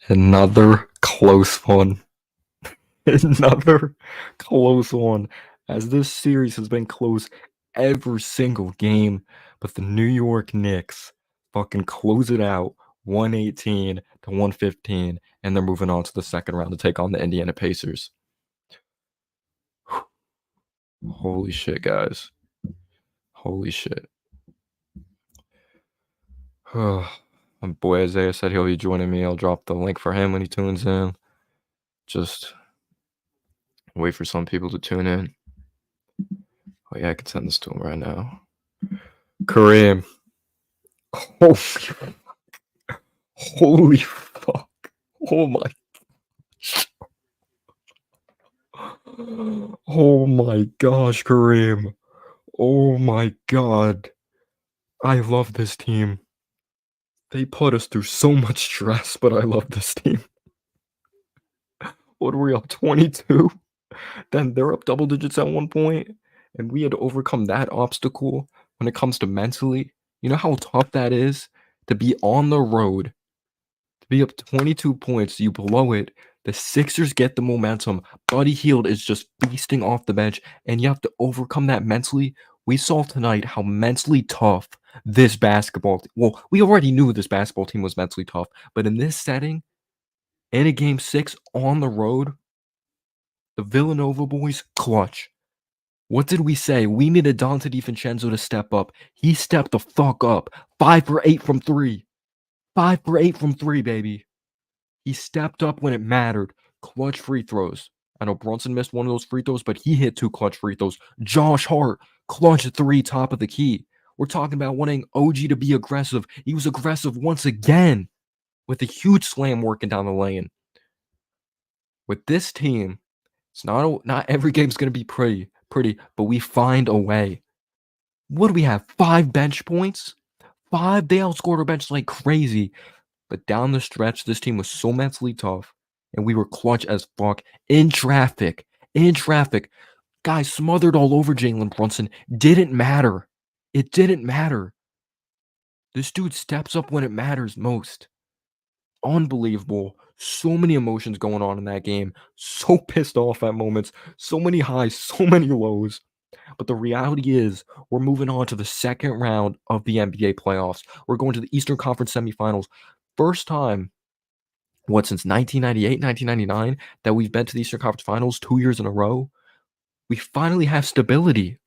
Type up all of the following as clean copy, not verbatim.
Another close one. Another close one. As this series has been close every single game, but the New York Knicks fucking close it out 118 to 115, and they're moving on to the second round to take on the Indiana Pacers. Holy shit, guys. Holy shit. My boy Isaiah said he'll be joining me. I'll drop the link for him when he tunes in. Just wait for some people to tune in. Oh yeah, I can send this to him right now. Kareem. Holy fuck. Oh my. Oh my gosh, Kareem. Oh my god. I love this team. They put us through so much stress, but I love this team. What are we up, 22? Then they're up double digits at one point, and we had to overcome that obstacle when it comes to mentally. You know how tough that is to be on the road, to be up 22 points, you blow it. The Sixers get the momentum. Buddy Hield is just feasting off the bench, and you have to overcome that mentally. We saw tonight how mentally tough this basketball. Well, we already knew this basketball team was mentally tough, but in this setting, in a game 6 on the road, the Villanova boys clutch. What did we say? We needed Dante DiVincenzo to step up. He stepped the fuck up. 5 for 8 from 3. 5 for 8 from 3, baby. He stepped up when it mattered. Clutch free throws. I know Brunson missed one of those free throws, but he hit 2 clutch free throws. Josh Hart, clutch 3, top of the key. We're talking about wanting OG to be aggressive. He was aggressive once again with a huge slam working down the lane. With this team, it's not every game's going to be pretty, but we find a way. What do we have? 5 bench points? 5? They outscored our bench like crazy. But down the stretch, this team was so mentally tough, and we were clutch as fuck in traffic. In traffic. Guys smothered all over Jalen Brunson. Didn't matter. It didn't matter. This dude steps up when it matters most. Unbelievable. So many emotions going on in that game. So pissed off at moments. So many highs, so many lows. But the reality is, we're moving on to the second round of the NBA playoffs. We're going to the Eastern Conference semifinals. First time, since 1998, 1999, that we've been to the Eastern Conference Finals 2 years in a row. We finally have stability.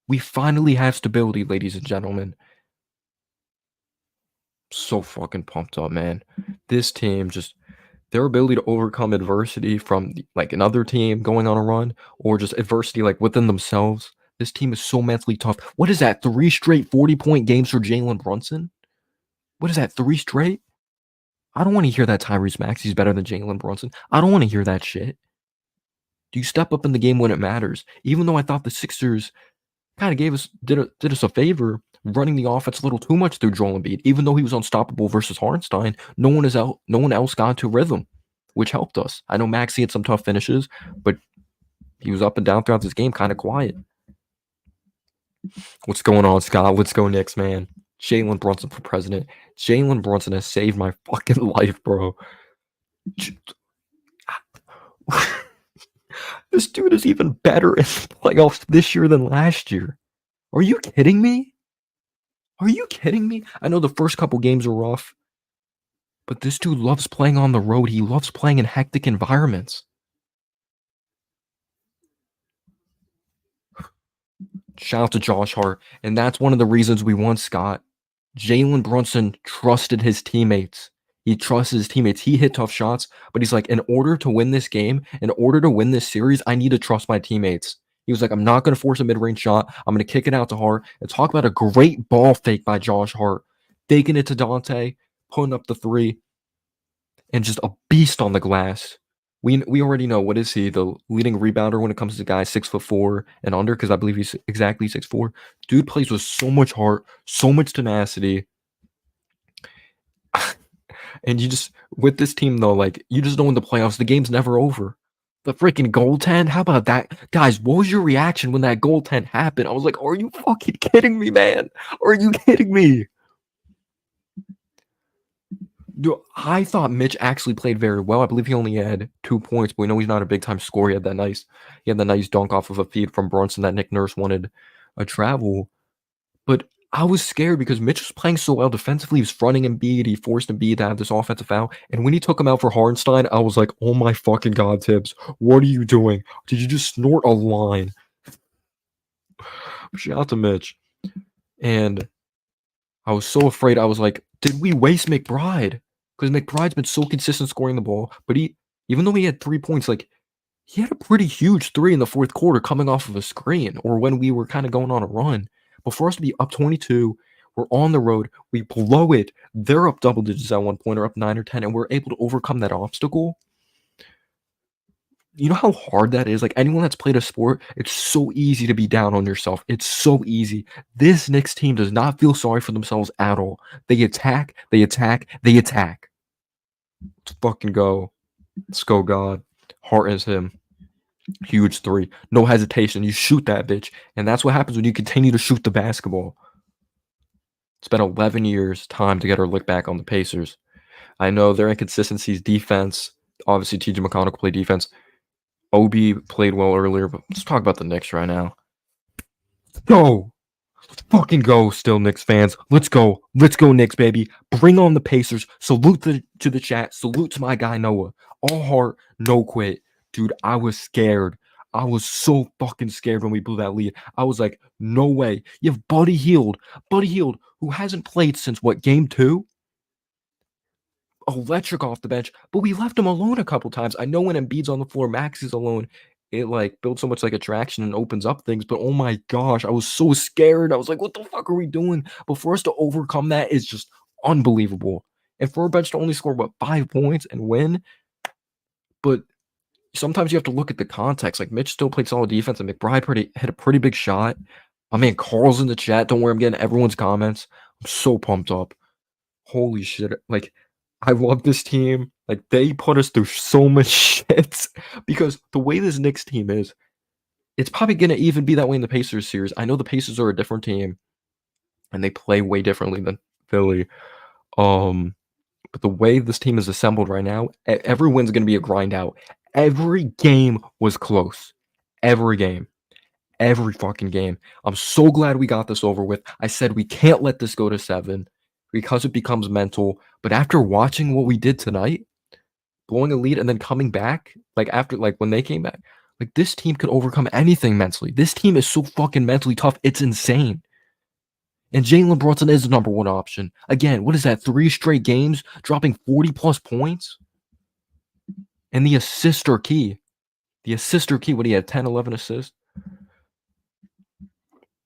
We finally have stability, ladies and gentlemen. So fucking pumped up, man. This team just, their ability to overcome adversity from like another team going on a run, or just adversity like within themselves. This team is so mentally tough. What is that? 3 straight 40-point games for Jalen Brunson? What is that? 3 straight? I don't want to hear that Tyrese Maxey's better than Jalen Brunson. I don't want to hear that shit. Do you step up in the game when it matters? Even though I thought the Sixers kind of did us a favor running the offense a little too much through Joel Embiid. Even though he was unstoppable versus Hartenstein, no one else got into rhythm, which helped us. I know Maxey had some tough finishes, but he was up and down throughout this game, kind of quiet. What's going on, Scott? Let's go Knicks, man. Jalen Brunson for president. Jalen Brunson has saved my fucking life, bro. This dude is even better in the playoffs this year than last year. Are you kidding me? Are you kidding me? I know the first couple games are rough, but this dude loves playing on the road. He loves playing in hectic environments. Shout out to Josh Hart. And that's one of the reasons we won, Scott. Jalen Brunson trusted his teammates. He trusted his teammates. He hit tough shots, but he's like, in order to win this game, in order to win this series, I need to trust my teammates. He was like, I'm not going to force a mid-range shot. I'm going to kick it out to Hart. And talk about a great ball fake by Josh Hart. Faking it to Dante, putting up the 3, and just a beast on the glass. We already know, what is he? The leading rebounder when it comes to guys 6'4" and under, because I believe he's exactly 6'4". Dude plays with so much heart, so much tenacity. And you just, with this team though, like, you just know in the playoffs, the game's never over. The freaking goaltend? How about that? Guys, what was your reaction when that goaltend happened? I was like, "Are you fucking kidding me, man? Are you kidding me?" Dude, I thought Mitch actually played very well. I believe he only had 2 points, but we know he's not a big time scorer. He had that nice dunk off of a feed from Brunson that Nick Nurse wanted a travel. But I was scared because Mitch was playing so well defensively. He was fronting Embiid. He forced Embiid to have this offensive foul. And when he took him out for Hardenstein, I was like, "Oh my fucking god, Tibbs, what are you doing? Did you just snort a line?" Shout out to Mitch. And I was so afraid. I was like, "Did we waste McBride?" Because McBride's been so consistent scoring the ball, but even though he had 3 points, like he had a pretty huge three in the fourth quarter coming off of a screen, or when we were kind of going on a run. But for us to be up 22, we're on the road, we blow it. They're up double digits at one point, or up 9 or 10, and we're able to overcome that obstacle. You know how hard that is? Like anyone that's played a sport, it's so easy to be down on yourself. It's so easy. This Knicks team does not feel sorry for themselves at all. They attack, they attack, they attack. Let's fucking go. Let's go, God. Heart is him. Huge three. No hesitation. You shoot that bitch. And that's what happens when you continue to shoot the basketball. It's been 11 years time to get our look back on the Pacers. I know their inconsistencies, defense. Obviously, TJ McConnell played defense. Obi played well earlier, but let's talk about the Knicks right now. Go! Let's fucking go, still Knicks fans. Let's go. Let's go, Knicks, baby. Bring on the Pacers. Salute to the chat. Salute to my guy, Noah. All heart, no quit. Dude, I was scared. I was so fucking scared when we blew that lead. I was like, no way. You have Buddy Hield. Buddy Hield, who hasn't played since, what, game 2? Electric off the bench, but we left him alone a couple times. I know when Embiid's on the floor, Max is alone. It like builds so much like attraction and opens up things. But oh my gosh, I was so scared. I was like, what the fuck are we doing? But for us to overcome that is just unbelievable. And for a bench to only score what 5 points and win, but sometimes you have to look at the context. Like Mitch still played solid defense, and McBride hit a pretty big shot. My man Carl's in the chat. Don't worry, I'm getting everyone's comments. I'm so pumped up. Holy shit. Like, I love this team. Like, they put us through so much shit because the way this Knicks team is, it's probably going to even be that way in the Pacers series. I know the Pacers are a different team and they play way differently than Philly. But the way this team is assembled right now, every win's going to be a grind out. Every game was close. Every game. Every fucking game. I'm so glad we got this over with. I said we can't let this go to 7 because it becomes mental. But after watching what we did tonight, blowing a lead and then coming back, when they came back, like this team could overcome anything mentally. This team is so fucking mentally tough. It's insane. And Jalen Brunson is the number one option. Again, what is that? 3 straight games, dropping 40 plus points? And the assists are key. What he had, 10, 11 assists?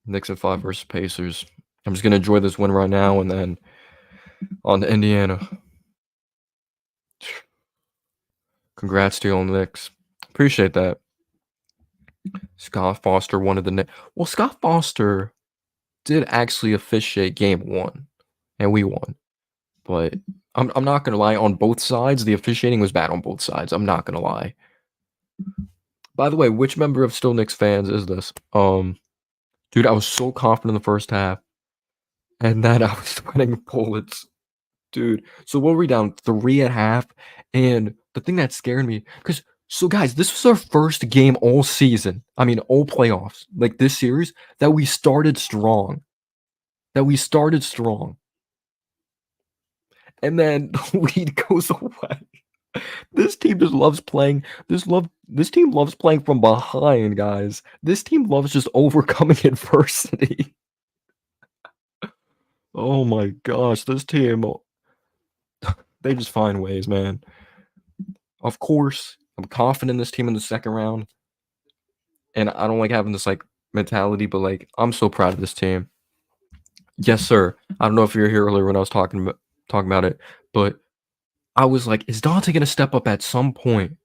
Knicks at 5 versus Pacers. I'm just going to enjoy this win right now and then on to Indiana. Congrats to you on the Knicks. Appreciate that. Scott Foster wanted the Knicks. Well, Scott Foster did actually officiate game 1, and we won. But I'm not going to lie, on both sides, the officiating was bad on both sides. I'm not going to lie. By the way, which member of Still Knicks fans is this? Dude, I was so confident in the first half, and then I was sweating bullets. Dude, so what were we down? 3 at half, and the thing that scared me, guys, this was our first game all season. I mean, all playoffs, like this series, that we started strong. And then the lead goes away. This team just loves playing. This team loves playing from behind, guys. This team loves just overcoming adversity. Oh my gosh, this team, they just find ways, man. Of course, I'm confident in this team in the second round. And I don't like having this like mentality, but like I'm so proud of this team. Yes, sir. I don't know if you were here earlier when I was talking about it, but I was like, is Dante going to step up at some point?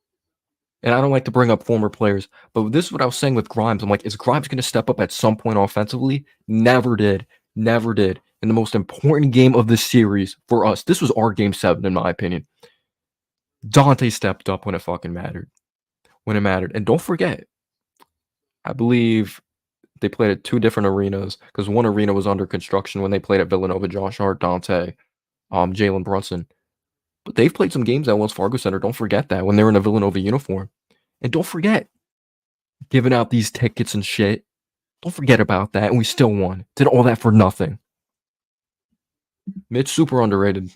And I don't like to bring up former players, but this is what I was saying with Grimes. I'm like, is Grimes going to step up at some point offensively? Never did. Never did. In the most important game of the series for us, this was our game 7, in my opinion. Dante stepped up when it fucking mattered. when it mattered. And don't forget, I believe they played at 2 different arenas because one arena was under construction when they played at Villanova. Josh Hart, Dante, Jalen Brunson. But they've played some games at Wells Fargo Center. Don't forget that when they were in a Villanova uniform. And don't forget giving out these tickets and shit. Don't forget about that. And we still won. Did all that for nothing. Mitch super underrated,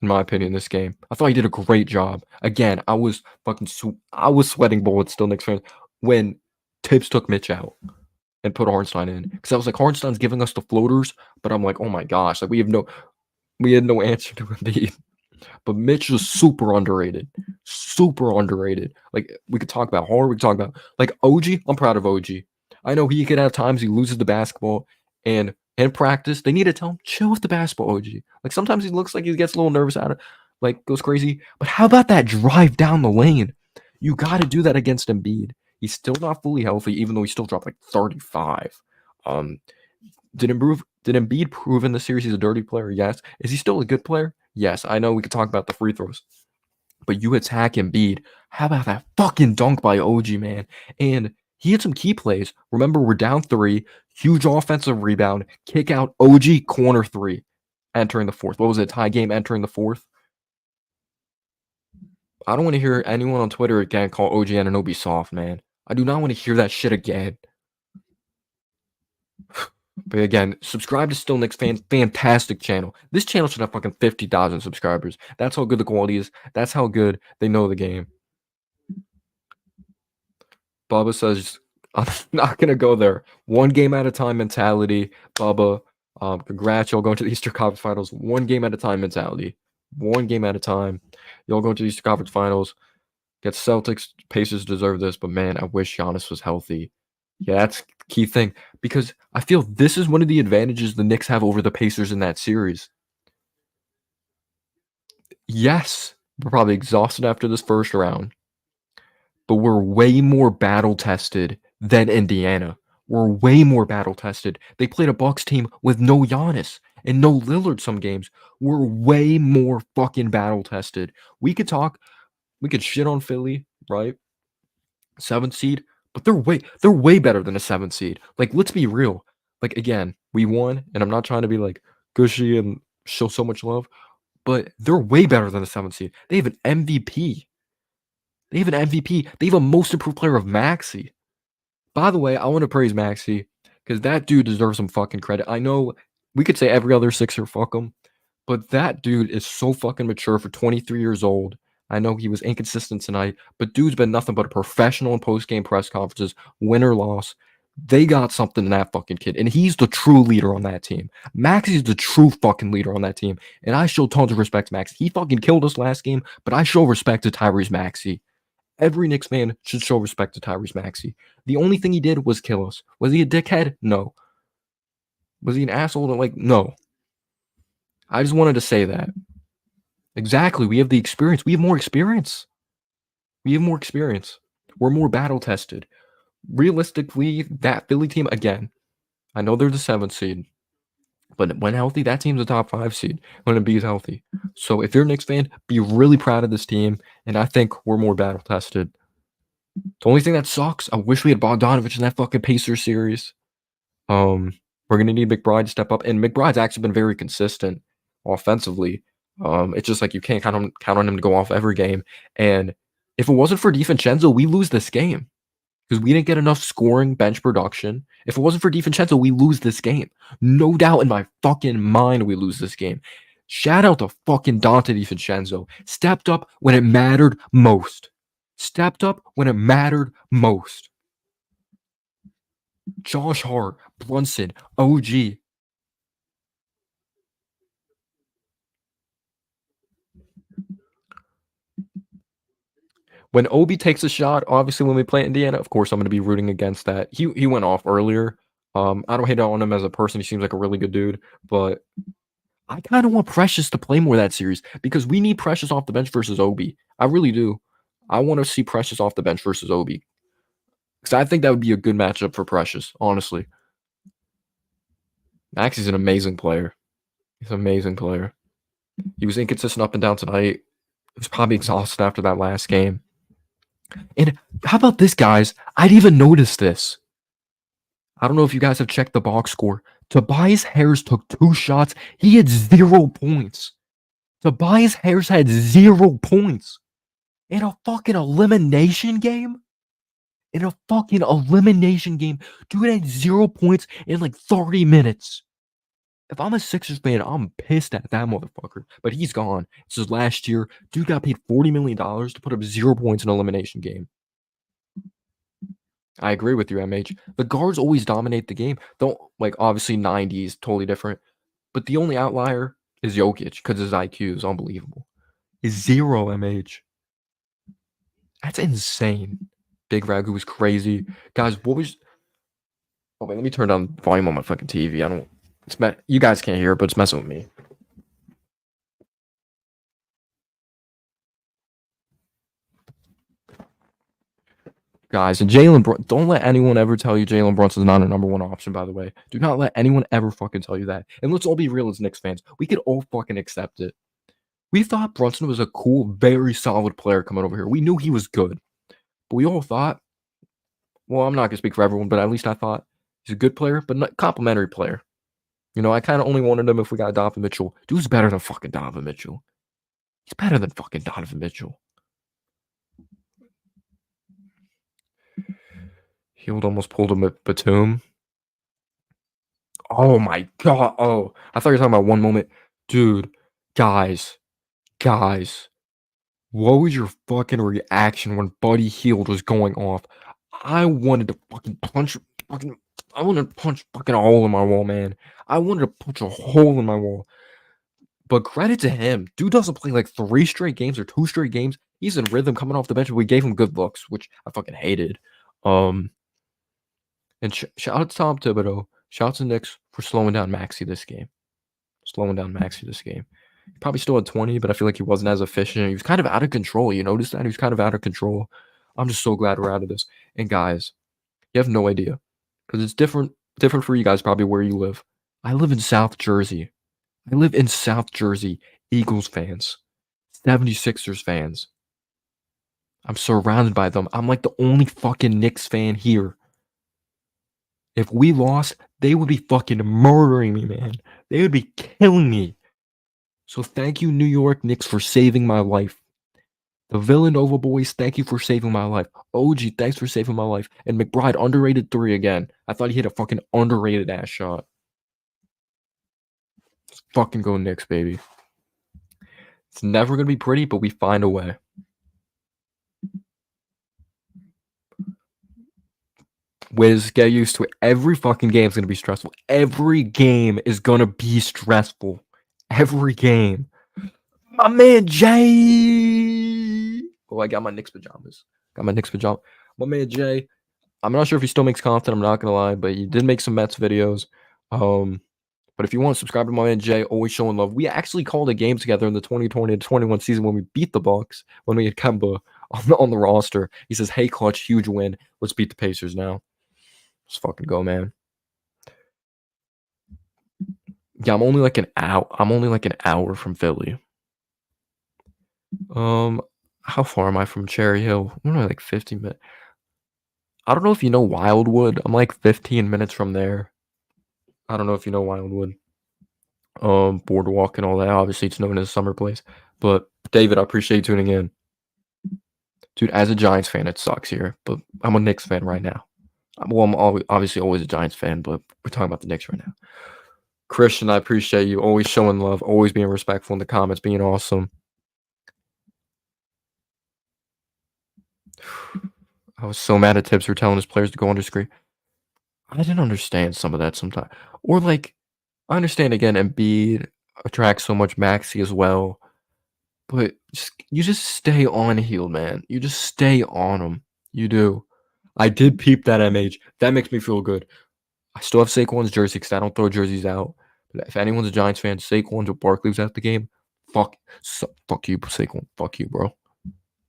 in my opinion, this game. I thought he did a great job. Again, I was I was sweating bullets still Knicks fans when Tibbs took Mitch out and put Hartenstein in. Because I was like, Hartenstein's giving us the floaters, but I'm like, oh my gosh, like we had no answer to Embiid. But Mitch was super underrated. Super underrated. Like, we could talk about Hard, we could talk about like OG. I'm proud of OG. I know he could have times he loses the basketball and in practice, they need to tell him, chill with the basketball, OG. Like sometimes he looks like he gets a little nervous out of like goes crazy. But how about that drive down the lane? You gotta do that against Embiid. He's still not fully healthy, even though he still dropped like 35. Um, did Embiid prove in the series he's a dirty player? Yes. Is he still a good player? Yes. I know we could talk about the free throws, but you attack Embiid. How about that fucking dunk by OG, man? And he had some key plays. Remember, we're down 3, huge offensive rebound, kick out OG corner 3, entering the fourth. What was it? Tie game entering the fourth. I don't want to hear anyone on Twitter again call OG Anunoby soft, man. I do not want to hear that shit again. But again, subscribe to Still Knicks Fans. Fantastic channel. This channel should have fucking 50,000 subscribers. That's how good the quality is. That's how good they know the game. Bubba says, I'm not going to go there. One game at a time mentality. Bubba, congrats. Y'all going to the Eastern Conference Finals. One game at a time mentality. One game at a time. Y'all going to the Eastern Conference Finals. Get Celtics. Pacers deserve this, but man, I wish Giannis was healthy. Yeah, that's the key thing because I feel this is one of the advantages the Knicks have over the Pacers in that series. Yes, we're probably exhausted after this first round, but we're way more battle tested than Indiana. We're way more battle tested. They played a Bucks team with no Giannis and no Lillard some games. We're way more fucking battle tested. We could shit on Philly, right? 7th seed, but they're way better than a 7th seed. Like, let's be real. Like, again, we won, and I'm not trying to be like gushy and show so much love, but they're way better than a 7th seed. They have an MVP. They have an MVP. They have a most improved player of Maxey. By the way, I want to praise Maxey because that dude deserves some fucking credit. I know we could say every other Sixer fuck him, but that dude is so fucking mature for 23 years old. I know he was inconsistent tonight, but dude's been nothing but a professional in post-game press conferences, win or loss. They got something in that fucking kid, and he's the true leader on that team. Maxey's the true fucking leader on that team, and I show tons of respect to Maxey. He fucking killed us last game, but I show respect to Tyrese Maxey. Every Knicks fan should show respect to Tyrese Maxey. The only thing he did was kill us. Was he a dickhead? No. Was he an asshole? Like, no. I just wanted to say that. Exactly. We have the experience. We have more experience. We have more experience. We're more battle tested. Realistically, that Philly team, again, I know they're the 7th seed, but when healthy, that team's a top 5 seed when Embiid's healthy. So if you're a Knicks fan, be really proud of this team, and I think we're more battle tested. The only thing that sucks, I wish we had Bogdanovich in that fucking Pacers series. We're gonna need McBride to step up, and McBride's actually been very consistent offensively. It's just like you can't count on him to go off every game. And if it wasn't for DiVincenzo, we lose this game because we didn't get enough scoring bench production. If it wasn't for DiVincenzo, we lose this game. No doubt in my fucking mind, we lose this game. Shout out to fucking Dante DiVincenzo. Stepped up when it mattered most. Stepped up when it mattered most. Josh Hart, Brunson, OG. When Obi takes a shot, obviously when we play Indiana, of course I'm going to be rooting against that. He went off earlier. I don't hate on him as a person. He seems like a really good dude, but I kind of want Precious to play more that series because we need Precious off the bench versus Obi. I really do. I want to see Precious off the bench versus Obi because I think that would be a good matchup for Precious, honestly. Max is an amazing player. He's an amazing player. He was inconsistent up and down tonight. He was probably exhausted after that last game. And How about this, guys? I didn't even notice this. I don't know if you guys have checked the box score. Tobias Harris took 2 shots. He had 0 points. Tobias Harris had 0 points in a fucking elimination game. In a fucking elimination game, dude had 0 points in like 30 minutes. If I'm a Sixers fan, I'm pissed at that motherfucker. But he's gone. This is last year. Dude got paid $40 million to put up 0 points in an elimination game. I agree with you, MH. The guards always dominate the game. Don't like obviously 90s, totally different. But the only outlier is Jokic because his IQ is unbelievable. Is 0 MH. That's insane. Big Ragu was crazy. Guys, what was oh wait, let me turn down the volume on my fucking TV. I don't you guys can't hear it, but it's messing with me. Guys, and don't let anyone ever tell you Jalen Brunson's not a number 1 option, by the way. Do not let anyone ever fucking tell you that. And let's all be real as Knicks fans. We could all fucking accept it. We thought Brunson was a cool, very solid player coming over here. We knew he was good. But we all thought, well, I'm not going to speak for everyone, but at least I thought he's a good player, but not complimentary player. You know, I kind of only wanted him if we got Donovan Mitchell. Dude's better than fucking Donovan Mitchell. He's better than fucking Donovan Mitchell. Hield almost pulled him at Batum. Oh my god. Oh, I thought you were talking about one moment. Dude, guys, what was your fucking reaction when Buddy Hield was going off? I wanted to fucking punch I wanted to punch fucking a hole in my wall, man. I wanted to punch a hole in my wall. But credit to him. Dude doesn't play like 3 straight games or 2 straight games. He's in rhythm coming off the bench. We gave him good looks, which I fucking hated. And shout out to Tom Thibodeau. Shout out to Knicks for slowing down Maxey this game. He probably still had 20, but I feel like he wasn't as efficient. He was kind of out of control. You noticed that? He was kind of out of control. I'm just so glad we're out of this. And guys, you have no idea. Because it's different for you guys probably where you live. I live in South Jersey. Eagles fans. 76ers fans. I'm surrounded by them. I'm like the only fucking Knicks fan here. If we lost, they would be fucking murdering me, man. They would be killing me. So thank you, New York Knicks, for saving my life. The Villanova boys, thank you for saving my life. OG, thanks for saving my life. And McBride, underrated 3 again. I thought he hit a fucking underrated ass shot. Let's fucking go Knicks, baby. It's never going to be pretty, but we find a way. Wiz, get used to it. Every fucking game is going to be stressful. Every game is going to be stressful. Every game. My man Jay. Oh, I got my Knicks pajamas. My man Jay. I'm not sure if he still makes content. I'm not going to lie, but he did make some Mets videos. But if you want to subscribe to my man Jay, always showing love. We actually called a game together in the 2020-21 season when we beat the Bucks, when we had Kemba on the roster. He says, hey, Clutch, huge win. Let's beat the Pacers now. Let's fucking go, man. Yeah, I'm only like an hour from Philly. How far am I from Cherry Hill? I'm only like 50 minutes. I don't know if you know Wildwood. I'm like 15 minutes from there. I don't know if you know Wildwood. Boardwalk and all that. Obviously, it's known as a summer place. But David, I appreciate you tuning in. Dude, as a Giants fan, it sucks here, but I'm a Knicks fan right now. Well, I'm obviously always a Giants fan, but we're talking about the Knicks right now. Christian, I appreciate you always showing love, always being respectful in the comments, being awesome. I was so mad at Tibbs for telling his players to go under screen. I didn't understand some of that sometimes. Or like, I understand again, Embiid attracts so much Maxey as well. But you just stay on Hield, man. You just stay on him. You do. I did peep that MH. That makes me feel good. I still have Saquon's jersey because I don't throw jerseys out. But if anyone's a Giants fan, Saquon's or Barkley was at the game. Fuck you, Saquon. Fuck you, bro.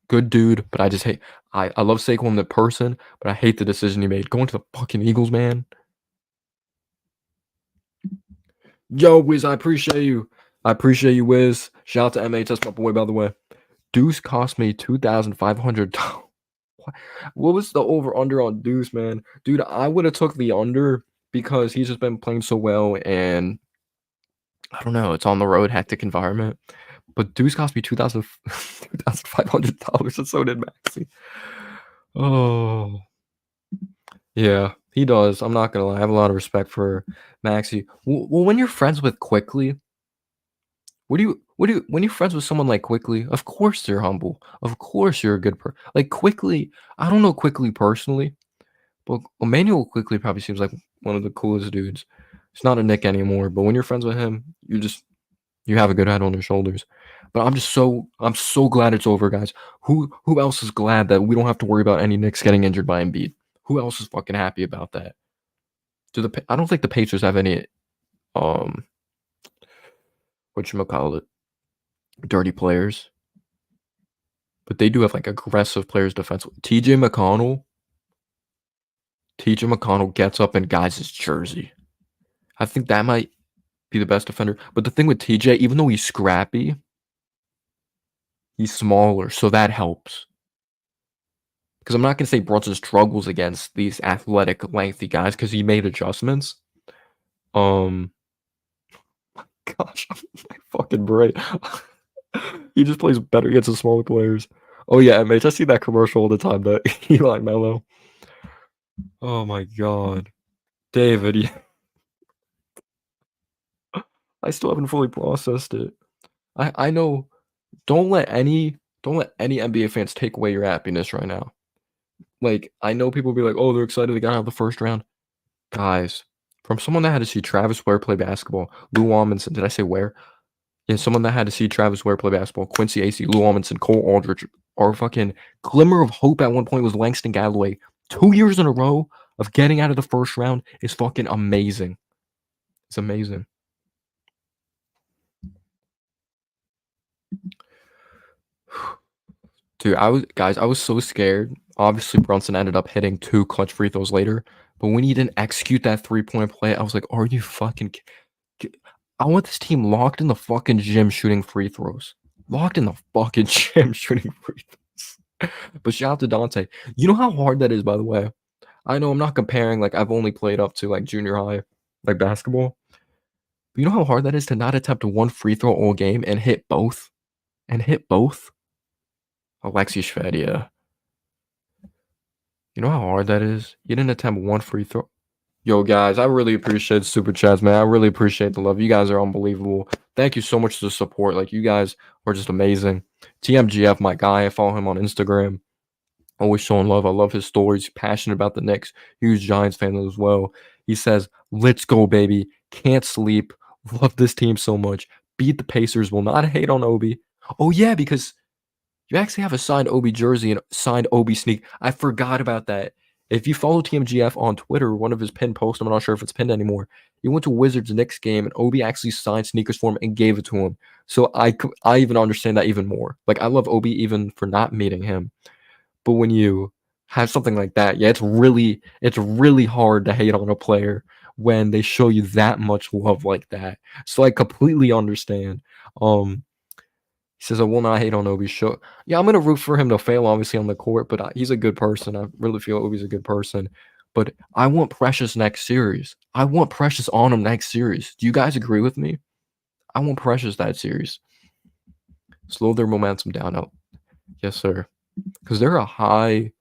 Good dude, but I just hate. I love Saquon the person, but I hate the decision he made. Going to the fucking Eagles, man. Yo, Wiz, I appreciate you. Wiz. Shout out to MH. That's my boy, by the way. Deuce cost me $2,500. What was the over under on Deuce, man? Dude, I would have took the under because he's just been playing so well, and I don't know, it's on the road, hectic environment. But Deuce cost me 2,000 $2,500, and so did Maxi. Oh, yeah, he does. I'm not gonna lie. I have a lot of respect for Maxi. Well, when you're friends with Quickly, when you're friends with someone like Quickly, of course they're humble. Of course you're a good like Quickly. I don't know Quickly personally, but Emmanuel Quickly probably seems like one of the coolest dudes. He's not a Nick anymore, but when you're friends with him, you have a good head on your shoulders. But I'm so glad it's over, guys. Who else is glad that we don't have to worry about any Knicks getting injured by Embiid? Who else is fucking happy about that? I don't think the Pacers have any um whatchamacallit, dirty players, but they do have like aggressive players defensively. TJ McConnell gets up and guides his jersey. I think that might be the best defender. But the thing with TJ, even though he's scrappy, he's smaller, so that helps. Because I'm not gonna say Brunson struggles against these athletic, lengthy guys because he made adjustments. Um, gosh, my fucking brain. He just plays better against the smaller players. Oh yeah, MH, I see that commercial all the time. That Eli Mello. Oh my god, David. Yeah, I still haven't fully processed it. I know. Don't let any NBA fans take away your happiness right now. Like I know people be like, oh, they're excited they got out of the first round. Guys, from someone that had to see Travis Ware play basketball, Lou Amundsen. Did I say Ware? Yeah, someone that had to see Travis Ware play basketball, Quincy Acey, Lou Amundsen, Cole Aldridge, our fucking glimmer of hope at one point was Langston Galloway. 2 years in a row of getting out of the first round is fucking amazing. It's amazing. Dude, I was so scared. Obviously, Brunson ended up hitting 2 clutch free throws later, but when he didn't execute that 3-point play, I was like, "Are you fucking I want this team locked in the fucking gym shooting free throws. Locked in the fucking gym shooting free throws." But shout out to Dante. You know how hard that is, by the way? I know I'm not comparing, like, I've only played up to, like, junior high, like, basketball. But you know how hard that is to not attempt 1 free throw all game and hit both? And hit both? Alexi Shved, yeah. You know how hard that is? You didn't attempt 1 free throw. Yo, guys, I really appreciate super chats, man. I really appreciate the love. You guys are unbelievable. Thank you so much for the support. Like, you guys are just amazing. TMGF, my guy. I follow him on Instagram. Always showing love. I love his stories. Passionate about the Knicks. Huge Giants fan as well. He says, "Let's go, baby. Can't sleep. Love this team so much. Beat the Pacers. Will not hate on Obi." Oh, yeah, because you actually have a signed Obi jersey and signed Obi sneak. I forgot about that. If you follow TMGF on Twitter, one of his pinned posts, I'm not sure if it's pinned anymore. He went to Wizards Knicks game and Obi actually signed sneakers for him and gave it to him. So I even understand that even more. Like I love Obi even for not meeting him. But when you have something like that, yeah, it's really hard to hate on a player when they show you that much love like that. So I completely understand. He says, "I will not hate on Obi." Show, yeah, I'm gonna root for him to fail, obviously on the court, but he's a good person. I really feel Obi's a good person. But I want Precious next series. I want Precious on him next series. Do you guys agree with me? I want Precious that series. Slow their momentum down. Out, yes, sir. Because they're a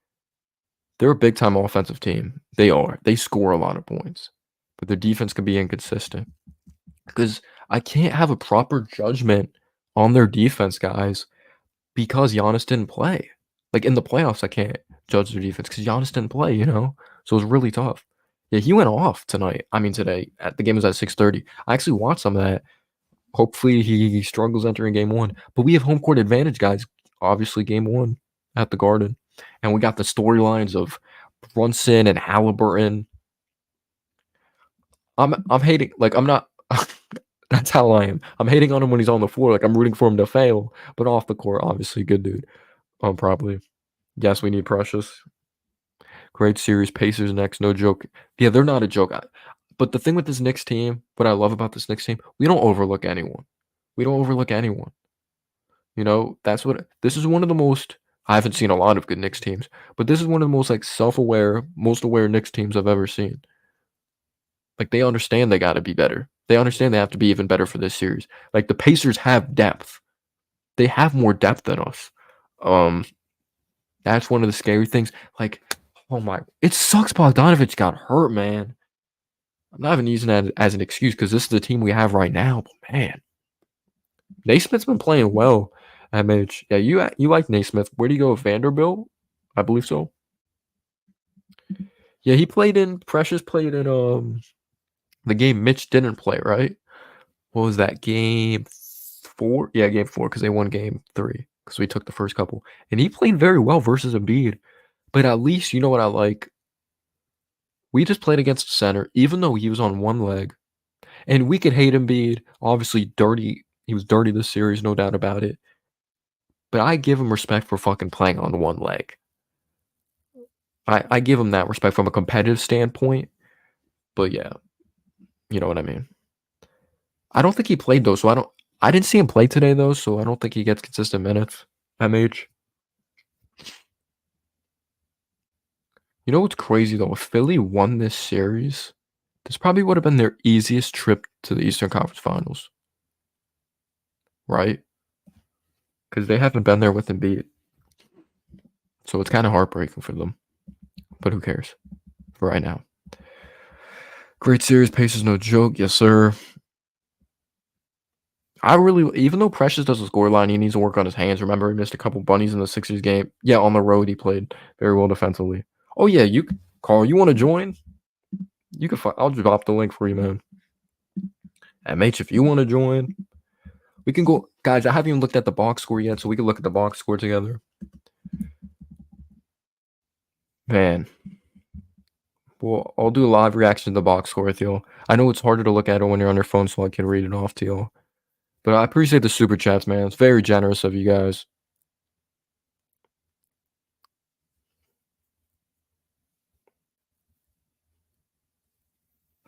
big time offensive team. They are. They score a lot of points, but their defense can be inconsistent. Because I can't have a proper judgment on their defense, guys, because Giannis didn't play. Like in the playoffs, I can't judge their defense because Giannis didn't play, you know? So it was really tough. Yeah, he went off tonight. I mean today. The game was at 6:30. I actually watched some of that. Hopefully he struggles entering game one. But we have home court advantage, guys. Obviously, game one at the Garden. And we got the storylines of Brunson and Halliburton. I'm hating, like I'm not that's how I am. I'm hating on him when he's on the floor. Like I'm rooting for him to fail. But off the court, obviously, good dude. Probably. Yes, we need Precious. Great series. Pacers next. No joke. Yeah, they're not a joke. But the thing with this Knicks team, what I love about this Knicks team, we don't overlook anyone. We don't overlook anyone. You know, that's what this is one of the most I haven't seen a lot of good Knicks teams, but this is one of the most like self-aware, most aware Knicks teams I've ever seen. Like they understand they got to be better. They understand they have to be even better for this series. Like the Pacers have depth. They have more depth than us. Um, that's one of the scary things. Like, oh my, it sucks Bogdanovich got hurt, man. I'm not even using that as an excuse because this is the team we have right now. But man, Naismith's been playing well at Mitch. Yeah, you like Naismith. Where do you go with Vanderbilt? I believe so. Yeah, he played in Precious played in the game Mitch didn't play, right? What was that, game 4? Yeah, game 4 because they won game 3 because we took the first couple. And he played very well versus Embiid. But at least, you know what I like? We just played against the center, even though he was on one leg. And we could hate Embiid. Obviously, dirty. He was dirty this series, no doubt about it. But I give him respect for fucking playing on one leg. I give him that respect from a competitive standpoint. But yeah, you know what I mean. I don't think he played though, so I didn't see him play today though, so I don't think he gets consistent minutes. MH. You know what's crazy though? If Philly won this series, this probably would have been their easiest trip to the Eastern Conference Finals. Right? Because they haven't been there with Embiid. So it's kind of heartbreaking for them. But who cares? For right now. Great series, Pacers no joke, yes sir. Even though Precious does the scoreline, he needs to work on his hands. Remember, he missed a couple bunnies in the Sixers game. Yeah, on the road, he played very well defensively. Oh yeah, Carl, you want to join? You can. I'll drop the link for you, man. MH, if you want to join, we can go. Guys, I haven't even looked at the box score yet, so we can look at the box score together. Man, well, I'll do a live reaction to the box score with you. I know it's harder to look at it when you're on your phone, so I can read it off to you. But I appreciate the super chats, man. It's very generous of you guys.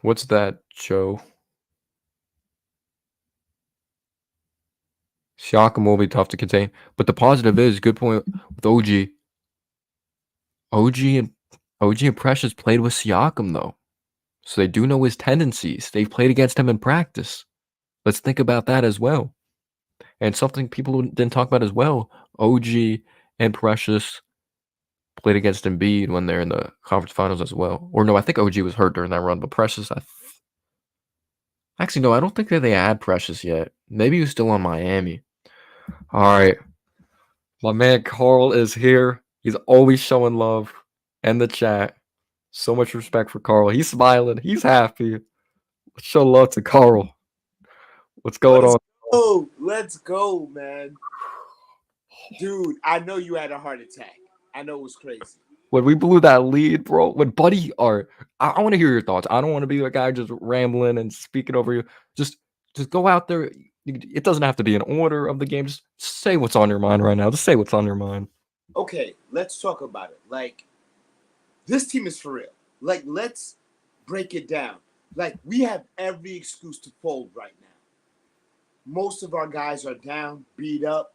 What's that, Joe? Siakam will be tough to contain. But the positive is, good point with OG. OG and Precious played with Siakam, though. So they do know his tendencies. They've played against him in practice. Let's think about that as well. And something people didn't talk about as well. OG and Precious played against Embiid when they're in the conference finals as well. Or no, I think OG was hurt during that run, but Precious, actually, no, I don't think that they had Precious yet. Maybe he was still on Miami. All right. My man Carl is here. He's always showing love in the chat. So much respect for Carl. He's smiling. He's happy. Let's show love to Carl. What's going on? Oh, let's go, man. Dude, I know you had a heart attack. I know it was crazy. When we blew that lead, bro, when Buddy, I want to hear your thoughts. I don't want to be a guy just rambling and speaking over you. Just go out there. It doesn't have to be an order of the game. Just say what's on your mind right now. Just say what's on your mind. Okay, let's talk about it. Like, this team is for real. Like, let's break it down. Like, we have every excuse to fold right now. Most of our guys are down, beat up,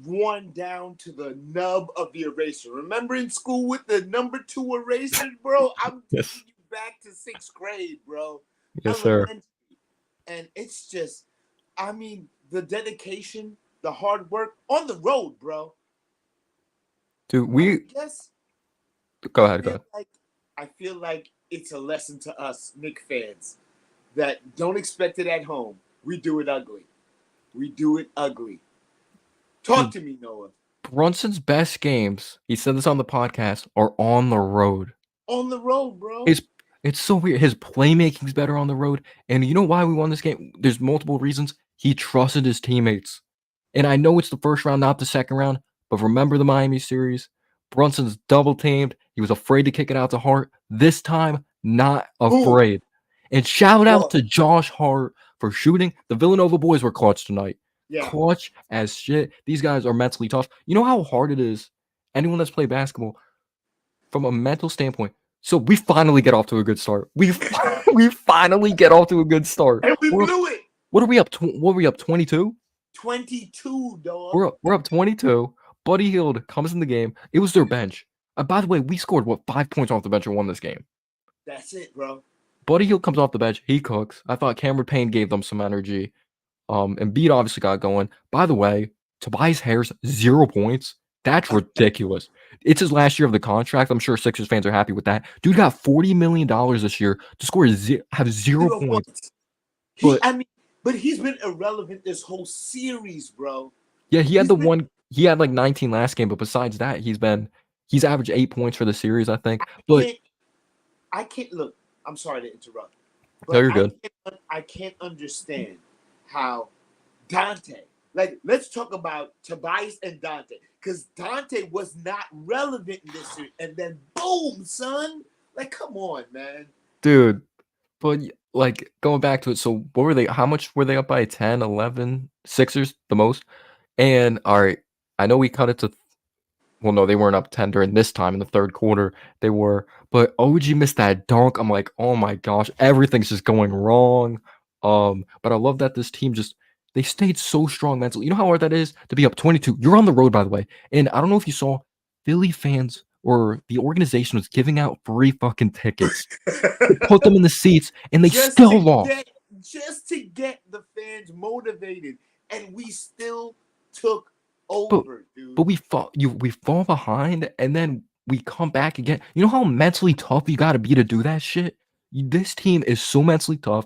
worn down to the nub of the eraser. Remember in school with the number 2 erasers, bro? I'm taking you back to 6th grade, bro. Yes, sir. And it's just, I mean, the dedication, the hard work on the road, bro. Dude, go ahead. I feel like it's a lesson to us Knicks fans that don't expect it at home. We do it ugly. Talk to me, Noah. Brunson's best games, he said this on the podcast, are on the road. On the road, bro. It's so weird. His playmaking's better on the road. And you know why we won this game? There's multiple reasons. He trusted his teammates. And I know it's the first round, not the second round, but remember the Miami series? Brunson's double teamed. He was afraid to kick it out to Hart. This time, not afraid. Ooh. And shout out to Josh Hart for shooting. The Villanova boys were clutch tonight. Yeah. Clutch as shit. These guys are mentally tough. You know how hard it is? Anyone that's played basketball, from a mental standpoint. So we finally get off to a good start. We finally get off to a good start. And we blew it. What are we up? What were we up? 22? 22, dog. We're up 22. Buddy Hield comes in the game. It was their bench. By the way, we scored, 5 points off the bench and won this game. That's it, bro. Buddy Hield comes off the bench. He cooks. I thought Cameron Payne gave them some energy. Embiid obviously got going. By the way, Tobias Harris, 0 points. That's ridiculous. It's his last year of the contract. I'm sure Sixers fans are happy with that. Dude got $40 million this year to score have 0 points. But But he's been irrelevant this whole series, bro. yeah, he had he had like 19 last game, but besides that, he's averaged 8 points for the series, I think. But I can't look. I'm sorry to interrupt. no, But you're good. I can't understand how Dante. Like, let's talk about Tobias and Dante, because Dante was not relevant in this series, and then boom, son. Like, come on, man. Dude, but like going back to it, so what were they? How much were they up by? 10, 11? Sixers, the most. And all right, I know we cut it to. Well, no, they weren't up 10 during this time in the third quarter. They were, but OG missed that dunk. I'm like, oh my gosh, everything's just going wrong. But I love that this team they stayed so strong mentally. You know how hard that is to be up 22. You're on the road, by the way. And I don't know if you saw, Philly fans or the organization was giving out free fucking tickets. They put them in the seats and they still lost. Just to get the fans motivated, and we still took over, dude. But we fall behind and then we come back again. You know how mentally tough you got to be to do that shit? This team is so mentally tough.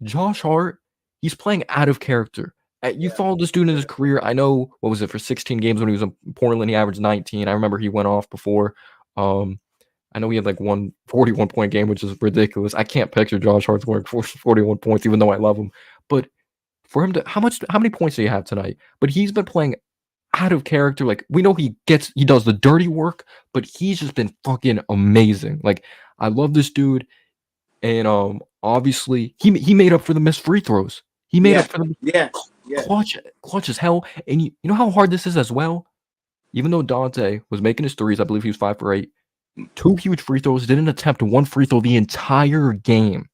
Josh Hart, he's playing out of character. You followed this dude in his career. I know, what was it, for 16 games when he was in Portland, he averaged 19. I remember he went off before. I know he had like one 41-point game, which is ridiculous. I can't picture Josh Hart scoring 41 points, even though I love him. But for him to, how many points do you have tonight? But he's been playing out of character. Like, we know he does the dirty work, but he's just been fucking amazing. Like, I love this dude. And obviously he made up for the missed free throws. He made up for them. Yeah. Clutch as hell. And you know how hard this is as well? Even though Dante was making his threes, I believe he was 5 for 8. 2 huge free throws, didn't attempt 1 free throw the entire game.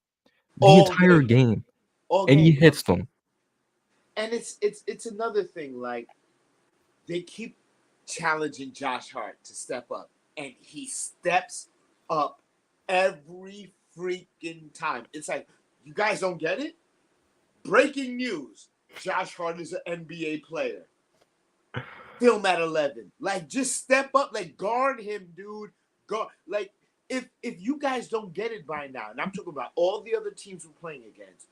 Game. And he hits them. And it's another thing, like, they keep challenging Josh Hart to step up, and he steps up every freaking time. It's like, you guys don't get it? Breaking news: Josh Hart is an NBA player. Film at 11. Like, just step up, like, guard him, dude. Guard, like, if you guys don't get it by now, and I'm talking about all the other teams we're playing against,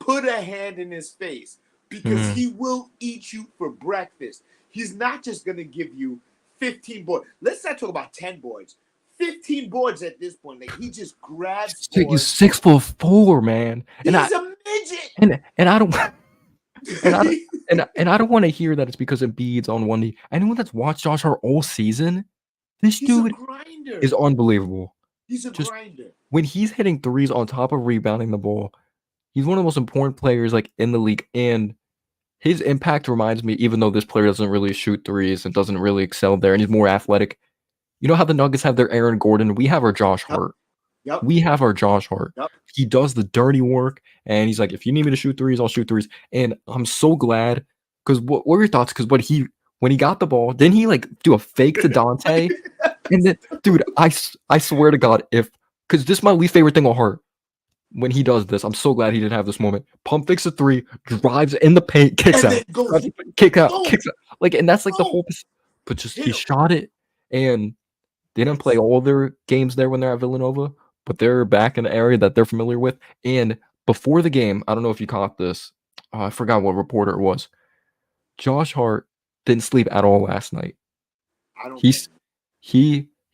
put a hand in his face, because he will eat you for breakfast. He's not just going to give you 15 boards. Let's not talk about 10 boards. 15 boards at this point. Like, he just grabs boards. He's 6'4", man. He's a midget. And I don't and I don't want to hear that it's because Embiid's on one knee. Anyone that's watched Josh Hart all season, this dude is unbelievable. He's a grinder. When he's hitting threes on top of rebounding the ball, he's one of the most important players like in the league. And his impact reminds me, even though this player doesn't really shoot threes and doesn't really excel there, and he's more athletic. You know how the Nuggets have their Aaron Gordon? We have our Josh Hart. Yep. We have our Josh Hart. Yep. He does the dirty work, and he's like, if you need me to shoot threes, I'll shoot threes. And I'm so glad, because what were your thoughts? Because when he got the ball, didn't he like do a fake to Dante? And then, dude, I swear to God, because this is my least favorite thing on Hart. When he does this, I'm so glad he didn't have this moment. Pump fakes a 3, drives in the paint, kicks out, kicks out. Like, and that's like the whole. But just he shot it, and they didn't play all their games there when they're at Villanova, but they're back in the area that they're familiar with. And before the game, I don't know if you caught this. I forgot what reporter it was. Josh Hart didn't sleep at all last night.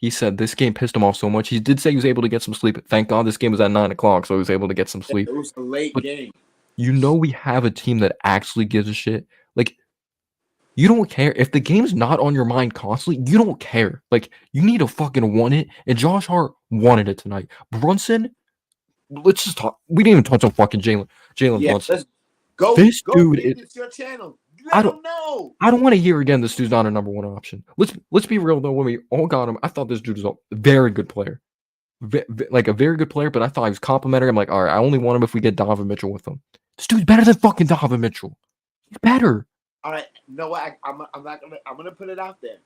He said this game pissed him off so much. He did say he was able to get some sleep. Thank God this game was at 9 o'clock, so he was able to get some sleep. It was a late game. You know we have a team that actually gives a shit. Like, you don't care. If the game's not on your mind constantly, you don't care. Like, you need to fucking want it. And Josh Hart wanted it tonight. Brunson, let's just talk. We didn't even touch on fucking Jalen Brunson. This dude it's your channel. I don't know. I don't want to hear again this dude's not a number 1 option. Let's be real though. When we all got him, I thought this dude was a very good player. Like a very good player, but I thought he was complimentary. I'm like, all right, I only want him if we get Donovan Mitchell with him. This dude's better than fucking Donovan Mitchell. He's better. All right, you know what? I'm gonna put it out there.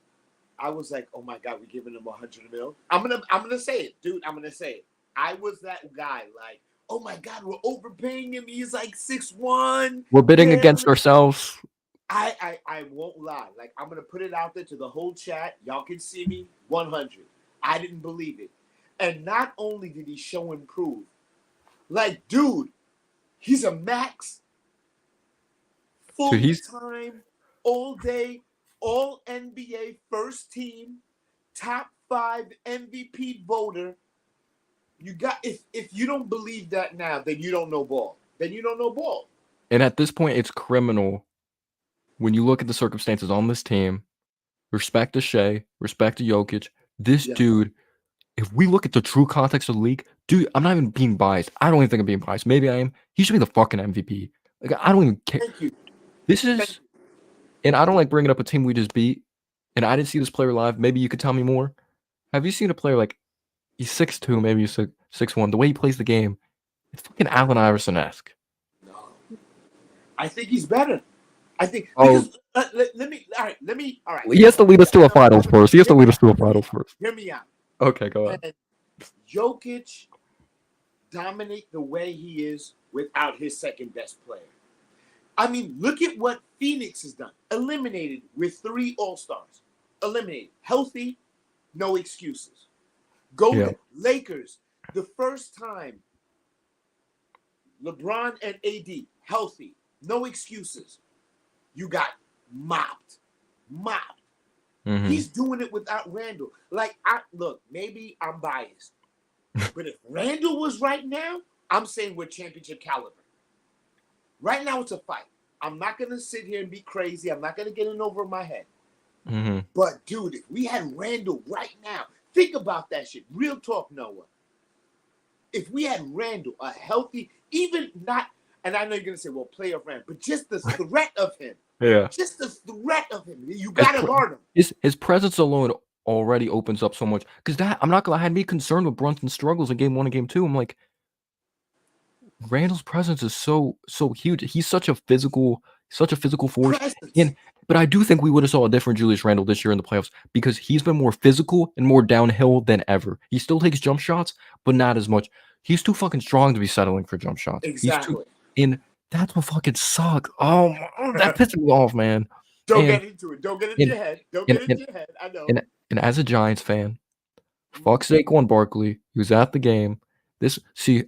I was like, oh my god, we're giving him 100 mil. I'm gonna say it, dude. I'm gonna say it. I was that guy, like, oh my god, we're overpaying him. He's like 6'1", We're bidding against barely. ourselves. I won't lie. Like, I'm gonna put it out there to the whole chat. Y'all can see me 100. I didn't believe it, and not only did he show improve, like, dude, he's a max, Dude, full he's time, all day, all NBA first team, top 5 MVP voter. You got if you don't believe that now, then you don't know ball. Then you don't know ball. and at this point, it's criminal when you look at the circumstances on this team. Respect to Shea, respect to Jokic. This Yeah. dude, if we look at the true context of the league, dude, I'm not even being biased. I don't even think I'm being biased. Maybe I am. He should be the fucking MVP. Like, I don't even care. Thank you. This Thank is, you. and I don't like bringing up a team we just beat, and I didn't see this player live. Maybe you could tell me more. Have you seen a player like, he's 6'2", maybe he's 6'1"? The way he plays the game, it's fucking Allen Iverson-esque. No. I think he's better. I think Oh, because let me all right. he has to lead us to a No, finals first. He has to hear me lead us out. to a Hear me finals out. first. Hear me out. Okay, go on. And Jokic dominate the way he is without his second best player. I mean, look at what Phoenix has done. Eliminated with 3 All-Stars. Eliminated. Healthy, no excuses. Yeah. Golden Lakers, the first time LeBron and AD healthy, no excuses. You got mopped. Mopped. Mm-hmm. He's doing it without Randall. Like, look, maybe I'm biased. But if Randall was right now, I'm saying we're championship caliber. Right now, it's a fight. I'm not going to sit here and be crazy. I'm not going to get in over my head. Mm-hmm. But, dude, if we had Randall right now, think about that shit. Real talk, Noah. If we had Randall, a healthy, even not, and I know you're going to say, well, playoff Randall, but just the threat of him. Yeah. Just the threat of him. You got to guard him. His presence alone already opens up so much. Because that, I'm not gonna lie, I had me concerned with Brunson's struggles in game 1 and game 2. I'm like, Randall's presence is so huge. He's such a physical force. Presence. But I do think we would have saw a different Julius Randle this year in the playoffs because he's been more physical and more downhill than ever. He still takes jump shots, but not as much. He's too fucking strong to be settling for jump shots. Exactly. And that's what fucking sucks. Oh, that pisses me off, man. Don't get into it. Don't get into your head. Don't get into your head. I know. And as a Giants fan, fuck Saquon Barkley. He was at the game. I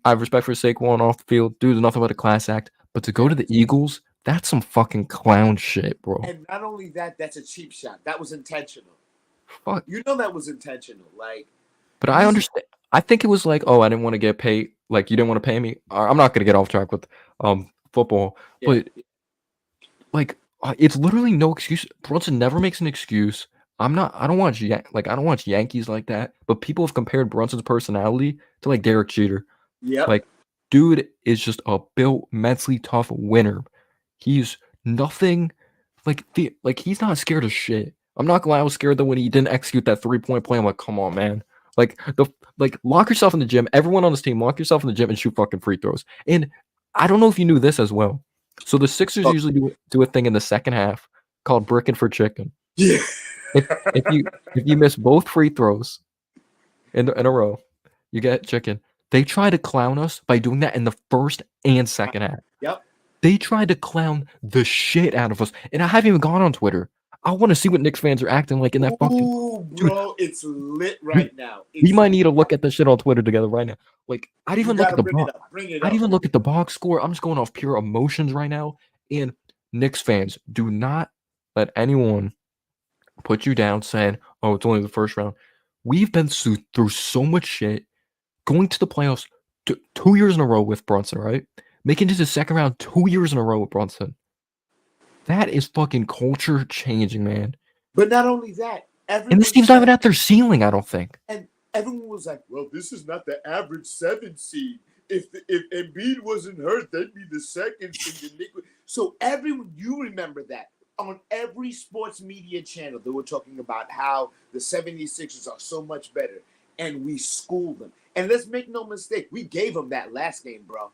have respect for Saquon off the field. Dude's nothing but a class act. But to go to the Eagles, that's some fucking clown shit, bro. And not only that, that's a cheap shot. That was intentional. Fuck. You know that was intentional. Like, but I understand. I think it was like, oh, I didn't want to get paid. Like, you didn't want to pay me. I'm not gonna get off track with football, but like, it's literally no excuse. Brunson never makes an excuse. I don't watch Yankees like that. But people have compared Brunson's personality to like Derek Jeter. Yeah. Like, dude is just a built mentally tough winner. He's nothing like he's not scared of shit. I'm not gonna lie, I was scared that when he didn't execute that 3-point play. I'm like, come on, man. Lock yourself in the gym. Everyone on this team, lock yourself in the gym and shoot fucking free throws. And I don't know if you knew this as well. So the Sixers usually do a thing in the second half called bricking for chicken. Yeah. If you miss both free throws in a row, you get chicken. They try to clown us by doing that in the first and second half. Yep. They tried to clown the shit out of us. And I haven't even gone on Twitter. I want to see what Knicks fans are acting like in that fucking. Ooh, bro, it's lit right now. We might need to look at this shit on Twitter together right now. Like, I'd even look at the box. I'd even look at the box score. I'm just going off pure emotions right now. And Knicks fans, do not let anyone put you down saying, "Oh, it's only the first round." We've been through so much shit. Going to the playoffs 2 years in a row with Brunson, right? Making it to the second round 2 years in a row with Brunson. That is fucking culture changing, man. But not only that, and this team's not even at their ceiling, I don't think. And everyone was like, well, this is not the average 7 seed. If Embiid wasn't hurt, they'd be the second seed. So everyone, you remember that. On every sports media channel, they were talking about how the 76ers are so much better. And we schooled them. And let's make no mistake, we gave them that last game, bro.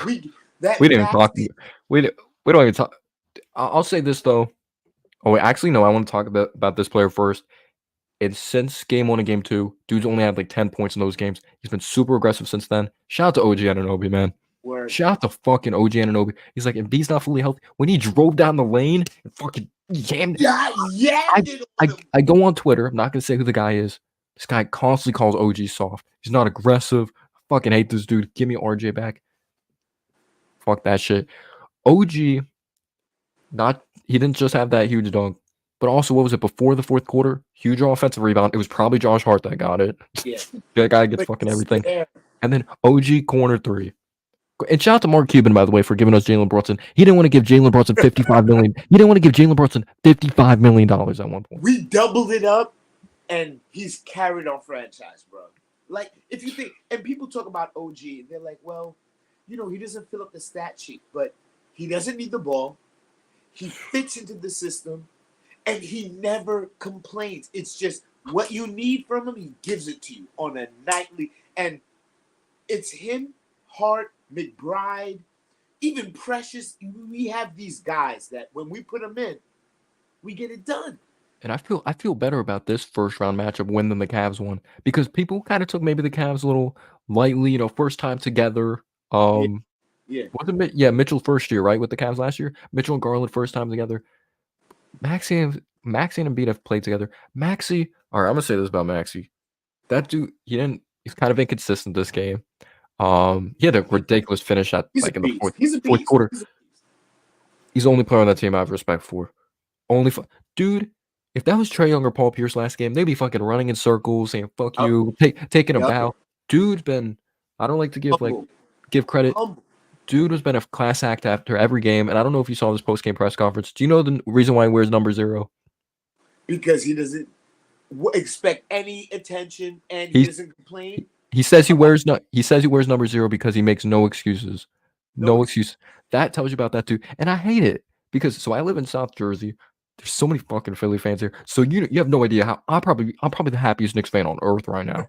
We didn't even talk. We don't even talk. I'll say this though. Oh, wait, actually, no. I want to talk about this player first. And since game 1 and game 2, dude's only had like 10 points in those games. He's been super aggressive since then. Shout out to OG Anunoby, man. Word. Shout out to fucking OG Anunoby. He's like, if B's not fully healthy, when he drove down the lane and fucking jammed, Yeah, I, it on him. I go on Twitter. I'm not gonna say who the guy is. This guy constantly calls OG soft. He's not aggressive. I fucking hate this dude. Give me RJ back. Fuck that shit. OG, he didn't just have that huge dunk, but also what was it before the fourth quarter? Huge offensive rebound. It was probably Josh Hart that got it. Yeah. That guy gets But fucking he's everything. there. And then OG corner 3. And shout out to Mark Cuban, by the way, for giving us Jalen Brunson. He didn't want to give Jalen Brunson $55 million. He didn't want to give Jalen Brunson $55 million at one point. We doubled it up, and he's carried our franchise, bro. Like, if you think, and people talk about OG, they're like, well, he doesn't fill up the stat sheet, but he doesn't need the ball. He fits into the system, and he never complains. It's just what you need from him, he gives it to you on a nightly. And it's him, Hart, McBride, even Precious. We have these guys that when we put them in, we get it done. And I feel better about this first round matchup win than the Cavs one because people kind of took maybe the Cavs a little lightly, first time together. Yeah. Wasn't Mitchell first year, right, with the Cavs last year? Mitchell and Garland first time together. Maxey and Embiid have played together. Maxey, all right, I'm gonna say this about Maxey. That dude, he's kind of inconsistent this game. He had a ridiculous finish in the fourth quarter. He's the only player on that team I have respect for. Dude, if that was Trae Young or Paul Pierce last game, they'd be fucking running in circles, saying "fuck you," taking a bow. Dude's been. I don't like to give credit. Dude has been a class act after every game, and I don't know if you saw this post game press conference. Do you know the reason why he wears number 0? Because he doesn't expect any attention, and he doesn't complain. He says he wears number 0 because he makes no excuses. No excuse. That tells you about that dude, and I hate it because I live in South Jersey. There's so many fucking Philly fans here, so you have no idea how I'm probably the happiest Knicks fan on earth right now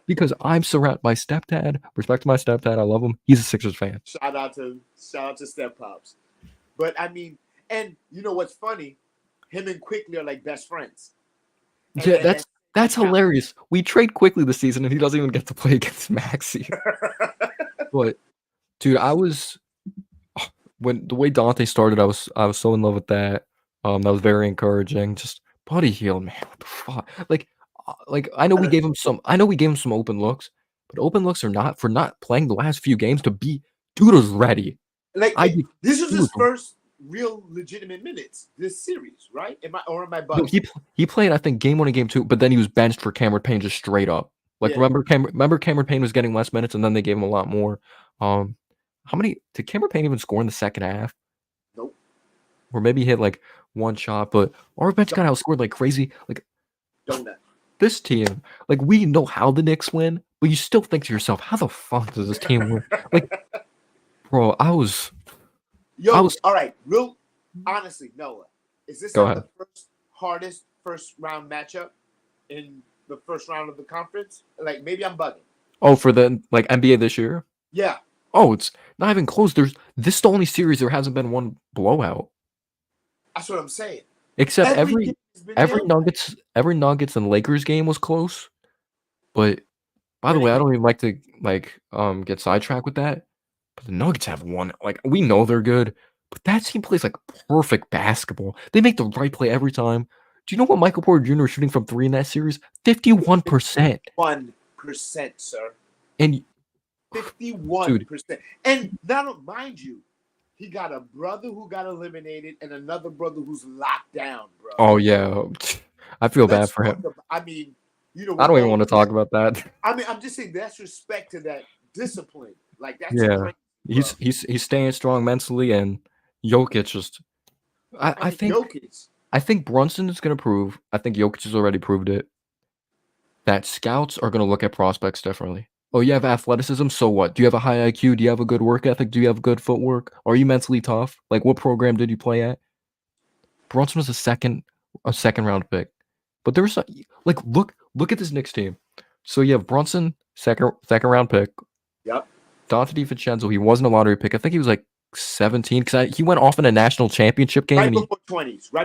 because I'm surrounded by stepdad. Respect to my stepdad, I love him. He's a Sixers fan. Shout out to Step Pops. But I mean, and you know what's funny? Him and Quickly are like best friends. Yeah, that's hilarious. We trade Quickly this season, and he doesn't even get to play against Maxey. But dude, when the way Dante started, I was so in love with that. That was very encouraging. Just Buddy Hield, man. What the fuck? I know we gave him some open looks, but open looks are not for not playing the last few games to be. Dude was ready. This was his first real legitimate minutes this series, right? Am I bugging? No, he played, I think, game 1 and game 2, but then he was benched for Cameron Payne just straight up. Remember Cameron Payne was getting less minutes, and then they gave him a lot more. How many did Cameron Payne even score in the second half? Nope. Or maybe he hit like one shot, but our bench got outscored like crazy. This team, we know how the Knicks win, but you still think to yourself, how the fuck does this team win? Bro, all right. Real honestly, Noah, is this the first hardest first round matchup in the first round of the conference? Maybe I'm bugging. Oh, for the NBA this year? Yeah. Oh, it's not even close. This is the only series there hasn't been one blowout. That's what I'm saying. Except every Nuggets and Lakers game was close. But by the way, I don't even like to get sidetracked with that. But the Nuggets have won. We know they're good, but that team plays perfect basketball. They make the right play every time. Do you know what Michael Porter Jr. is shooting from 3 in that series? 51%. 1%, sir. And 51%. And now, mind you, he got a brother who got eliminated and another brother who's locked down, bro. Oh yeah, I feel bad for him. I mean, I don't even want to talk about that. I mean, I'm just saying that's respect to that discipline. That's crazy, he's staying strong mentally, and Jokic just. I think Brunson is going to prove. I think Jokic has already proved it. That scouts are going to look at prospects differently. Oh, you have athleticism, so what? Do you have a high IQ? Do you have a good work ethic? Do you have good footwork? Are you mentally tough? What program did you play at? Brunson was a second round pick. But there was look at this Knicks team. So you have Brunson, second round pick. Yep. Dante DiVincenzo, he wasn't a lottery pick. I think he was 17 because he went off in a national championship game. Right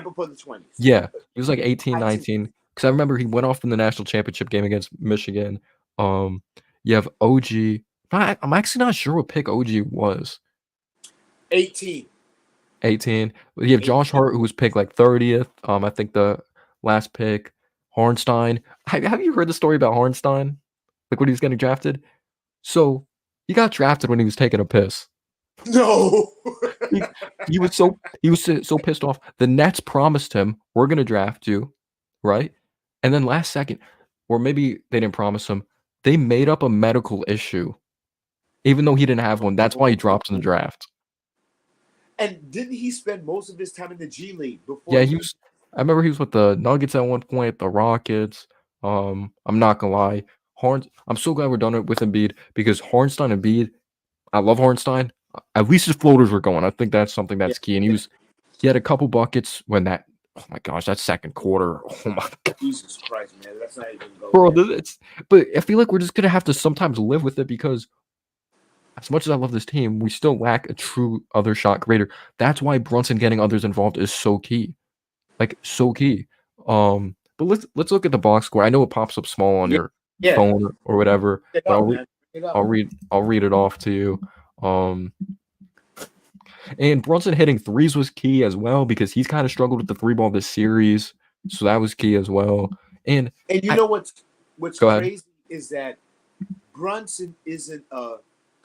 before the 20s. Yeah, he was 18, 19. because I remember he went off in the national championship game against Michigan. Um, you have OG. I'm actually not sure what pick OG was. 18. 18. You have Josh 18. Hart, who was picked like 30th. I think the last pick, Hornstein. Have you heard the story about Hornstein? Like when he was getting drafted? So he got drafted when he was taking a piss. No. He, he was so pissed off. The Nets promised him, "We're gonna draft you," right? And then last second, or maybe they didn't promise him. They made up a medical issue, even though he didn't have one. That's why he dropped in the draft. And didn't he spend most of his time in the G League before Yeah, he he? was. I remember he was with the Nuggets at one point, the Rockets. I'm not gonna lie, I'm so glad we're done it with Embiid because Hornstein and Embiid. I love Hornstein. At least his floaters were going. I think that's something Yeah, that's key. And yeah. he had a couple buckets when that. Oh my gosh, that second quarter. Oh my god, Jesus Christ, man. Let's not even go bro. there. It's. But I feel like we're just gonna have to sometimes live with it because as much as I love this team, we still lack a true other shot creator. That's why Brunson getting others involved is so key. Like so key. But let's look at the box score. I know it pops up small on Yeah, your yeah. phone or whatever, Pick it but up, man. Pick it up. I'll read it off to you. Um, and Brunson hitting threes was key as well because he's kind of struggled with the three ball this series, so that was key as well. And And you I know what's go ahead. crazy is that Brunson isn't a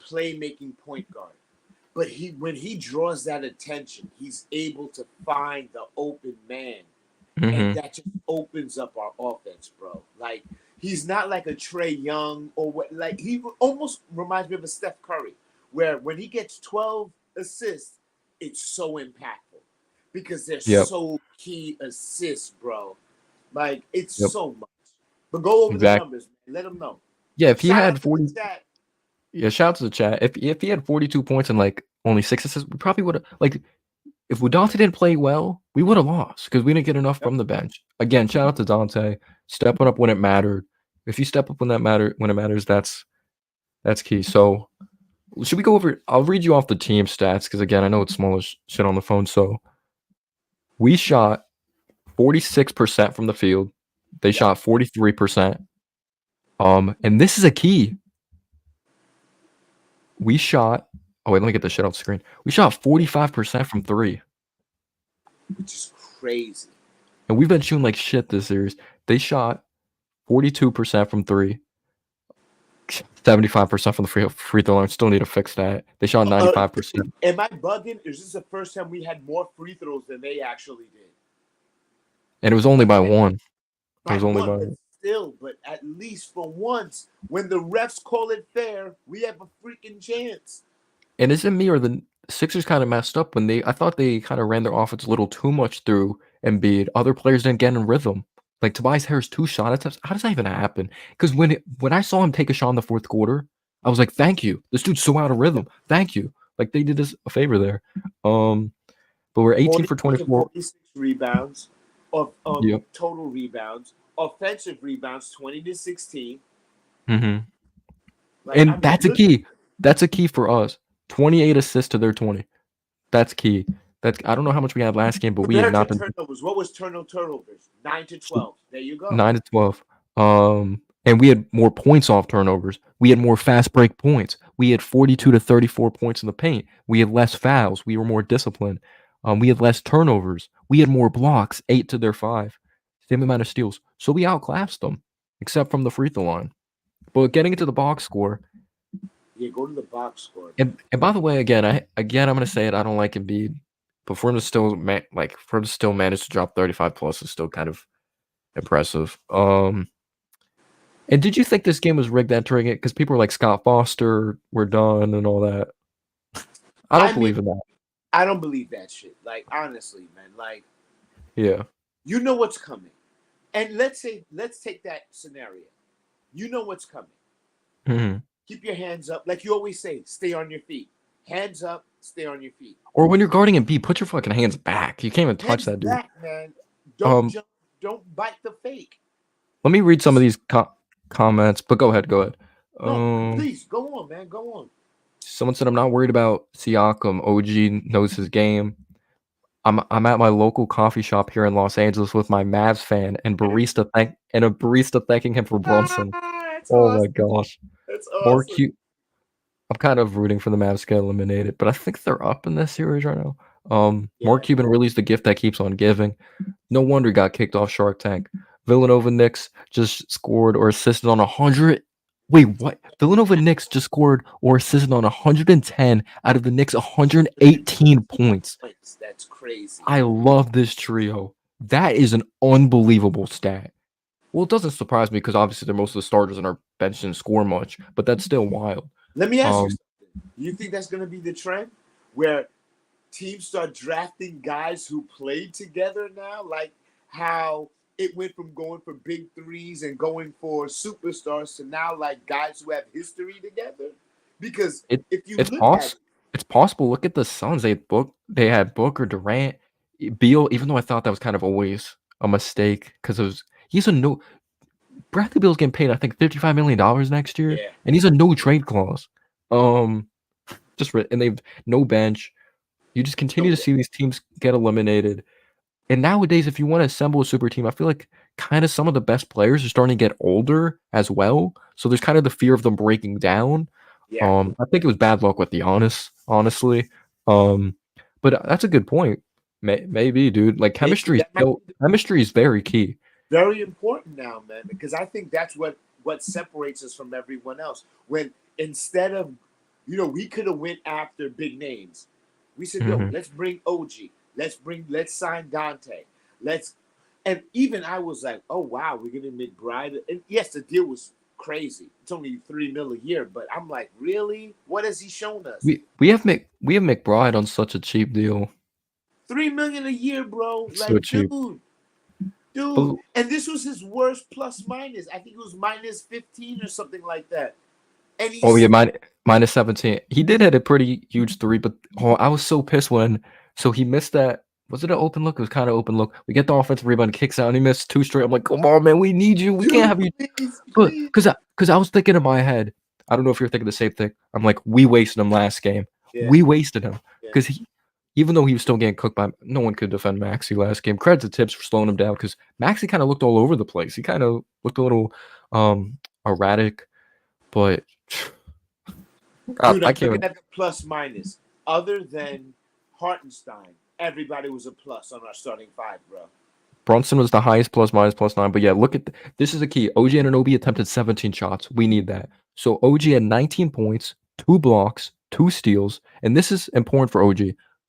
playmaking point guard, but when he draws that attention, he's able to find the open man, and Hmm. that just opens up our offense, bro. Like he's not like a Trey Young or what. Like he almost reminds me of a Steph Curry, where when he gets 12 assists, it's so impactful because they're Yep. so key assists, bro. Like it's Yep. so much. But go over the Exactly. numbers, man. Let them know. Yeah. If he Shout had out to the 40, chat. yeah. Shout out to the chat. If he had 42 points and like only 6 assists, we probably would have like. If Dante didn't play well, we would have lost because we didn't get enough Yep. from the bench. Again, shout out to Dante, stepping up when it mattered. If you step up when it matters, that's key. So should we go over? I'll read you off the team stats because again, I know it's small as shit on the phone. So we shot 46% from the field. They Yep. shot 43%. And this is a key. We shot. Oh wait, let me get this shit off the screen. We shot 45% from three. Which is crazy. And we've been shooting like shit this series. They shot 42% from three, 75% from the free throw line. Still need to fix that. They shot 95%. Am I bugging? Is this the first time we had more free throws than they actually did? And it was only by one. It By was only one, by but one. still, but at least for once, when the refs call it fair, we have a freaking chance. And is it me or the Sixers kind of messed up when I thought they kind of ran their offense a little too much through Embiid. Other players didn't get in rhythm. Like Tobias Harris, 2 shot attempts. How does that even happen? Because when I saw him take a shot in the fourth quarter, I was like, thank you. This dude's so out of rhythm. Thank you. Like they did us a favor there. But we're 18 for 42 to 24. 46 rebounds of Yep. total rebounds, offensive rebounds 20 to 16. Hmm. Like I And mean, that's a key. That's a key for us. 28 assists to their 20. That's key. That's I don't know how much we had last game, but we have compared to not been turnovers, what was turnovers? 9 to 12. There you go. 9 to 12. And we had more points off turnovers. We had more fast break points. We had 42 to 34 points in the paint. We had less fouls. We were more disciplined. We had less turnovers. We had more blocks, 8 to their 5. Same amount of steals. So we outclassed them, except from the free throw line. But getting into the box score, Yeah, go to the box score, man. and by the way, I'm gonna say it. I don't like Embiid, but for him to still manage to drop 35 plus is still kind of impressive. And did you think this game was rigged entering it? Because people were like Scott Foster, we're done, and all that. I don't I mean, believe in that. I don't believe that shit. Like honestly, man. Like Yeah. you know what's coming. And let's take that scenario. You know what's coming. Hmm. Keep your hands up. Like you always say, stay on your feet. Hands up, stay on your feet. Or when you're guarding Embiid, put your fucking hands back. You can't even touch Hands that dude. back, man. Don't Um, jump. Don't bite the fake. Let me read some of Just these comments, but go ahead, go ahead. no, Um, please go on, man. Go on. Someone said I'm not worried about Siakam. OG knows his game. I'm at my local coffee shop here in Los Angeles with my Mavs fan and a barista thanking him for Brunson. That's Oh my awesome. gosh. That's Mark awesome. Cu I'm kind of rooting for the Mavs to get eliminated, but I think they're up in this series right now. Mark Yeah. Cuban released the gift that keeps on giving. No wonder he got kicked off Shark Tank. Villanova Knicks just scored or assisted on 100. Wait, what? Villanova Knicks just scored or assisted on 110 out of the Knicks 118 points. Points. That's crazy. I love this trio. That is an unbelievable stat. Well, it doesn't surprise me because obviously they're most of the starters on our bench didn't score much, but that's still wild. Let me ask you Um, something. Do you think that's going to be the trend where teams start drafting guys who played together now? Like how it went from going for big threes and going for superstars to now like guys who have history together? Because it if you it's look at poss it's possible. Look at the Suns. They had Booker, Durant, Beal. Even though I thought that was kind of always a mistake because it was he's a no Bradley Beal's getting paid I think $55 million next year, yeah, and he's a no trade clause. Um, and they've no bench. You just continue no, to see these teams get eliminated. And nowadays, if you want to assemble a super team, I feel like kind of some of the best players are starting to get older as well. So there's kind of the fear of them breaking down. yeah, I think it was bad luck with Giannis, honestly. Um, but that's a good point. Maybe, dude. Like maybe that might be chemistry is very key. very important now, man, because I think that's what separates us from everyone else. When instead of, we could have went after big names. We said, yo, Hmm. let's bring OG. Let's sign Dante. Let's, and even I was like, oh wow, we're gonna McBride. And yes, the deal was crazy. It's only 3 mil a year, but I'm like, really? What has he shown us? We have McBride on such a cheap deal, 3 million a year, bro. so Like, cheap. dude. But And this was his worst plus minus. I think it was minus 15 or something like that. And oh yeah, he's minus 17. He did hit a pretty huge three, but I was so pissed when he missed that. Was it an open look? It was kind of open look. We get the offensive rebound, kicks out, and he missed two straight. I'm like, come on, man, we need you. We can't dude, have you. please, But please. because I was thinking in my head, I don't know if you're thinking the same thing. I'm like, we wasted him last game. Yeah, We wasted him yeah. because even though he was still getting cooked by, no one could defend Maxi last game. Credit to Tips for slowing him down because Maxi kind of looked all over the place. He kind of looked a little erratic, but Dude, I I'm can't. looking at the plus minus. Other than Hartenstein, everybody was a plus on our starting five, bro. Brunson was the highest plus 9. But yeah, look at this is a key. OG Anunoby attempted 17 shots. We need that. So OG had 19 points, 2 blocks, 2 steals, and this is important for OG.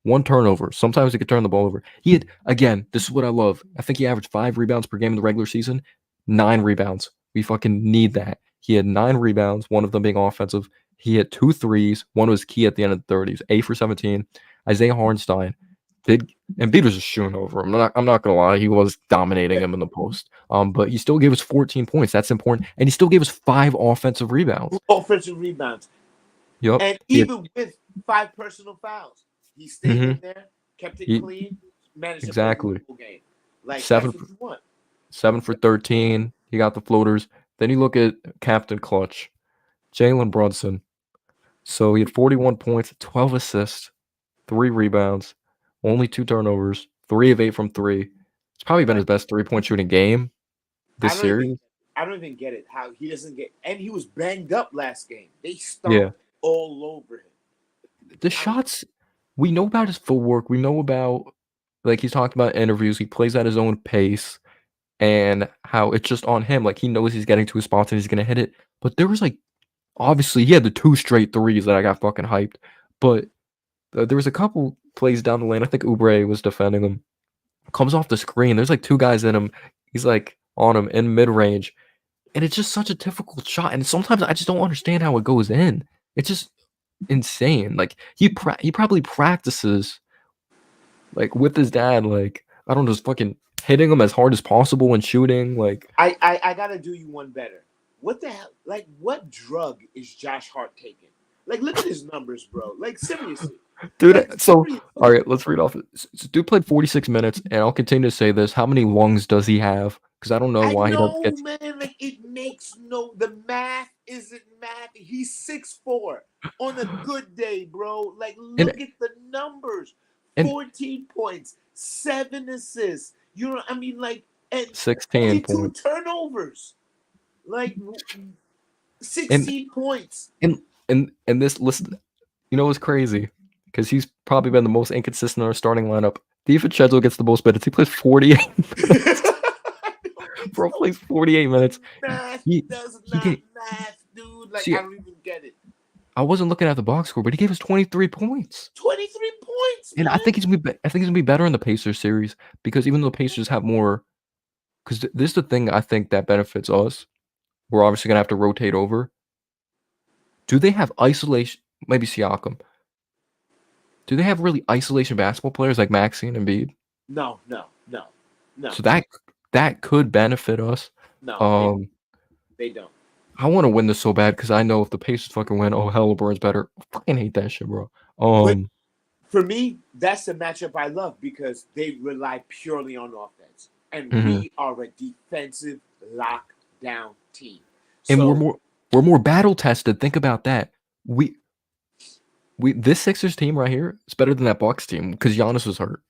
1 turnover. Sometimes he could turn the ball over. He had again. This is what I love. I think he averaged 5 rebounds per game in the regular season. 9 rebounds. We fucking need that. He had 9 rebounds. One of them being offensive. He hit 2 threes. One was key at the end of the 30s. 8 for 17. Isaiah Hartenstein did Embiid was just shooting over him. I'm not gonna lie, he was dominating him in the post. But he still gave us 14 points. That's important, and he still gave us 5 offensive rebounds. Offensive rebounds. Yep. And even with 5 personal fouls, he stayed in Mhm. there, kept it He clean, managed to play the exactly full game. Like, seven that's what for you want. 7 for 13. He got the floaters. Then you look at Captain Clutch, Jalen Brunson. So he had 41 points, 12 assists, 3 rebounds, only 2 turnovers, 3 of 8 from three. It's probably been his Like, best 3-point shooting game I this don't even series. I don't even get it how he doesn't get, and he was banged up last game. They Yeah. stomped all over him. The I'm shots we know about his footwork. We know about like he's talked about in interviews. He plays at his own pace and how it's just on him. Like he knows he's getting to his spots and he's gonna hit it. But there was like obviously he had the 2 straight threes that I got fucking hyped. But there was a couple plays down the lane. I think Oubre was defending him. Comes off the screen. There's like 2 guys in him. He's like on him in mid range. And it's just such a difficult shot. And sometimes I just don't understand how it goes in. It's just insane. Like he probably practices like with his dad, like I don't know, just fucking hitting him as hard as possible and shooting. Like, I gotta do you one better. What the hell? Like, what drug is Josh Hart taking? Like, look at his numbers, bro. Like, seriously. dude. Like, So all seriously. right, let's read off. Dude played 46 minutes, and I'll continue to say this. How many lungs does he have? Because I don't know I why he doesn't know, get. man. Like, it makes no. The math isn't math. He's 6'4" on a good day, bro. Like, And look at the numbers. And 14 points, 7 assists. You know, I mean, like, and 16 only two points. turnovers. Like, And 16 points. and this listen, you know what's crazy? Because he's probably been the most inconsistent in our starting lineup. DiVincenzo gets the most minutes. He plays 48 minutes. No, it's Bro no plays 48 minutes. math. He Does he not gave math, dude. Like, see, I don't even get it. I wasn't looking at the box score, but he gave us 23 points. 23 points, And I man. think he's gonna be I think he's gonna be better in the Pacers series because even though the Pacers have more, because this is the thing I think that benefits us. We're obviously gonna have to rotate over. Do they have isolation? Maybe Siakam. Do they have really isolation basketball players like Maxey and Embiid? No, no, no, no, So that could benefit us. no. Um, They don't. I want to win this so bad because I know if the Pacers fucking win, oh hell, LeBron's better. I fucking hate that shit, bro. But for me, that's the matchup I love because they rely purely on offense, and Mhm. we are a defensive lockdown team. And So we're more battle tested. Think about that. We we this Sixers team right here is better than that Bucks team because Giannis was hurt.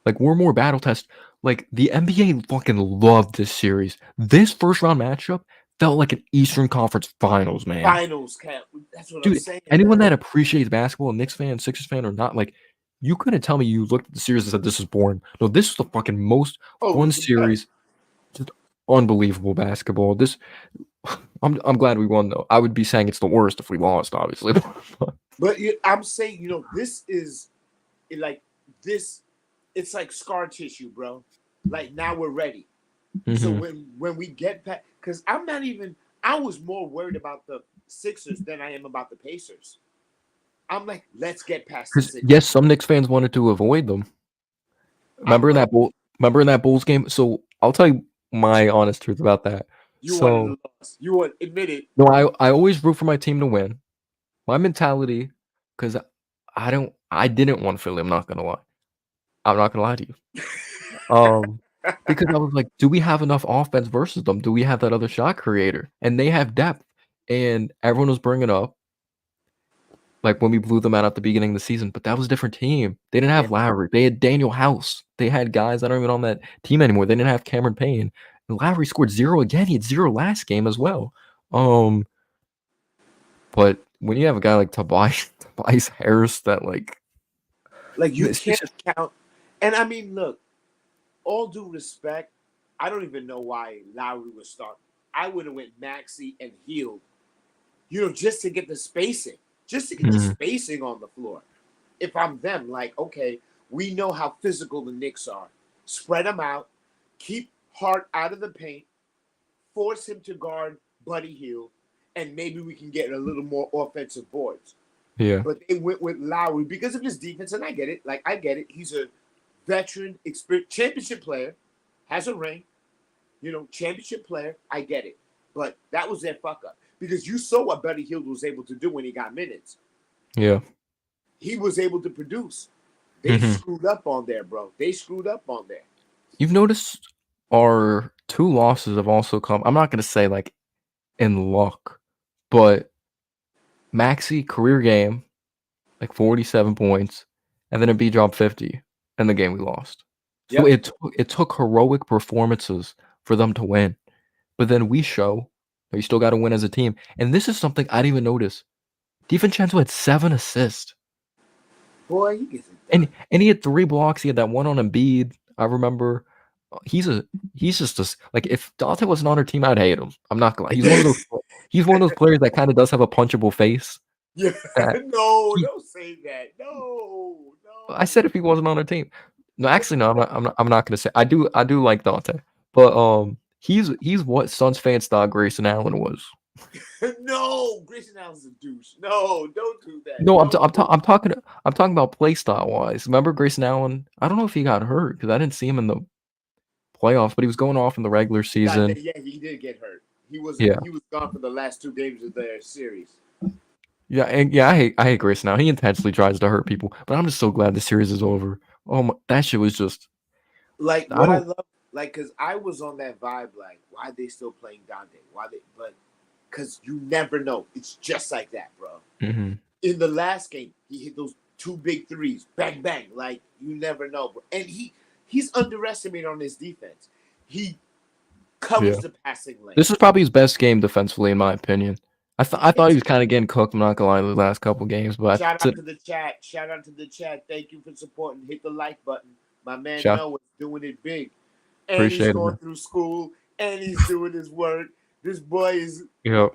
Like we're more battle test. Like the NBA fucking loved this series. This first round matchup felt like an Eastern Conference Finals, man. finals, Cap. That's what I'm Dude, saying, anyone man. that appreciates basketball, a Knicks fan, Sixers fan, or not, like you couldn't tell me you looked at the series and said this is boring. No, this is the fucking most Oh, it fun was the best. series. Just unbelievable basketball. This I'm glad we won though. I would be saying it's the worst if we lost, obviously. But I'm saying, this is like this. It's like scar tissue, bro. Like now we're ready. So Mhm. when we get back, because I'm not even. I was more worried about the Sixers than I am about the Pacers. I'm like, let's get past the Because Sixers. yes, some Knicks fans wanted to avoid them. I'm like, Remember in that Bulls game? So I'll tell you my honest truth about that. you wanted So a loss. You want admit it. no, I always root for my team to win. My mentality, because I didn't want Philly. I'm not gonna lie. I'm not gonna lie to you. Um, because I was like, do we have enough offense versus them? Do we have that other shot creator? And they have depth. And everyone was bringing up like when we blew them out at the beginning of the season, but that was a different team. They didn't Yeah, have Lowry. They had Daniel House. They had guys that aren't even on that team anymore. They didn't have Cameron Payne. And Lowry scored 0 again. He had 0 last game as well. Um, but when you have a guy like Tobias Tobias Harris that like like you it's can't just count. And I mean, look, all due respect, I don't even know why Lowry was starting. I would have went Maxi and Healed, just to get the spacing, just to get the mhm, spacing on the floor. If I'm them, like, okay, we know how physical the Knicks are. Spread them out, keep Hart out of the paint, force him to guard Buddy Hield, and maybe we can get a little more offensive boards. yeah. But they went with Lowry because of his defense, and I get it. Like, I get it. He's a veteran, championship player, has a ring, championship player. I get it. But that was their fuck up because you saw what Buddy Hield was able to do when he got minutes. Yeah. He was able to produce. They Mhm. screwed up on there, bro. They screwed up on there. You've noticed our 2 losses have also come I'm not gonna say, like, in luck, but Maxey career game, like 47 points, and then Embiid dropped 50 in the game we lost. So Yep. it took heroic performances for them to win, but then we show that you still gotta win as a team, and this is something I didn't even notice. DiVincenzo had 7 assists, Boy, he gets it done. and he had 3 blocks, he had that one on Embiid, I remember. He's a he's just a s like, if Dante wasn't on our team, I'd hate him. I'm not gonna lie. He's one of those players that kinda does have a punchable face Yeah. that No, he don't say that. No, I no. said if he wasn't on our team. No, actually, no, I'm not gonna say I do like Dante, but, he's what Suns fans thought Grayson Allen was. No, Grayson Allen's a douche. No, don't do that. No, No. I'm talking about play style wise. Remember Grayson Allen? I don't know if he got hurt because I didn't see him in the playoffs, but he was going off in the regular season. Yeah, he did get hurt. He wasn't. Yeah. He was gone for the last 2 games of their series. Yeah, and yeah, I hate Grayson Allen. He intentionally tries to hurt people, but I'm just so glad the series is over. Oh my, that shit was just Like I what I don't love, like because I was on that vibe. Like, why they still playing Dante? Why they? But because you never know. It's just like that, bro. mhm. In the last game, he hit those two big threes, bang bang. Like you never know. And he's underestimated on his defense. He Yeah. covers the passing lane. This is probably his best game defensively, in my opinion. I thought he Hands was kind of getting cooked. I'm not gonna lie, the last couple games, but Shout out to the chat. Shout out to the chat. Thank you for supporting. Hit the like button. My man shout Noah's doing it big. And he's appreciate it, going man. through school and he's doing his work. This boy is You know,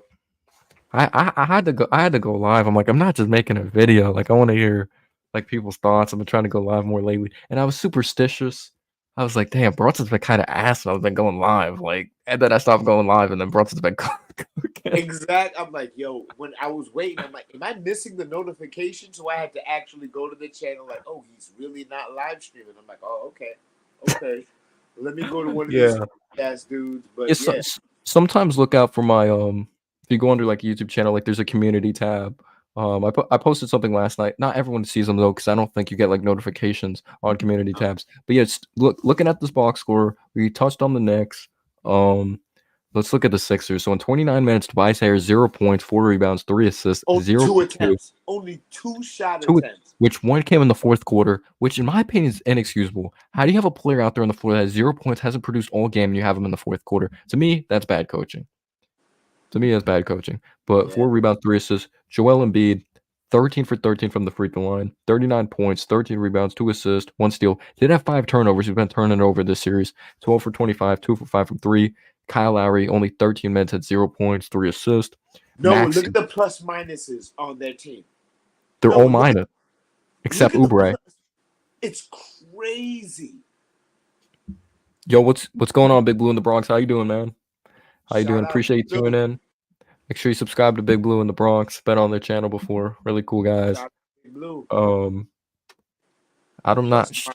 I had to go. I had to go live. I'm like, I'm not just making a video. Like, I want to hear like people's thoughts. I've been trying to go live more lately, and I was superstitious. I was like, damn, Brunson's been kind of ass. And I've been going live, like, and then I stopped going live, and then Brunson's been cooking. exact. I'm like, yo, when I was waiting, I'm like, am I missing the notification? So I had to actually go to the channel, like, oh, he's really not live streaming. I'm like, oh, okay. Okay. Let me go to one of these Yeah. ass dudes. But It's yeah. sometimes look out for my if you go under like YouTube channel, like there's a community tab. I posted something last night. Not everyone sees them though, because I don't think you get like notifications on community tabs. But yeah, looking at this box score, we touched on the Knicks. Let's look at the Sixers. So in 29 minutes, Tobias Harris 0 points, 4 rebounds, 3 assists, Only 0 two for 2. attempts. Only two shot Two, attempts. which one came in the fourth quarter, which in my opinion is inexcusable. How do you have a player out there on the floor that has 0 points, hasn't produced all game, and you have him in the fourth quarter? To me, that's bad coaching. That's bad coaching. But Yeah. 4 rebounds, 3 assists. Joel Embiid, 13 for 13 from the free throw line, 39 points, 13 rebounds, 2 assists, 1 steal. Did have 5 turnovers. He's been turning over this series. 12 for 25, 2 for 5 from 3. Kyle Lowry, only 13 minutes at 0 points, 3 assists. No, look Maxi, at the plus minuses on their team. they're No, all minus, look except at the Oubre. plus. It's crazy. Yo, what's going on, Big Blue in the Bronx? How you doing, man? How you doing? Shout out Appreciate you Bill. tuning in. Make sure you subscribe to Big Blue in the Bronx. Been on their channel before. Really cool guys. Shout out to Blue. Um, I'm Plus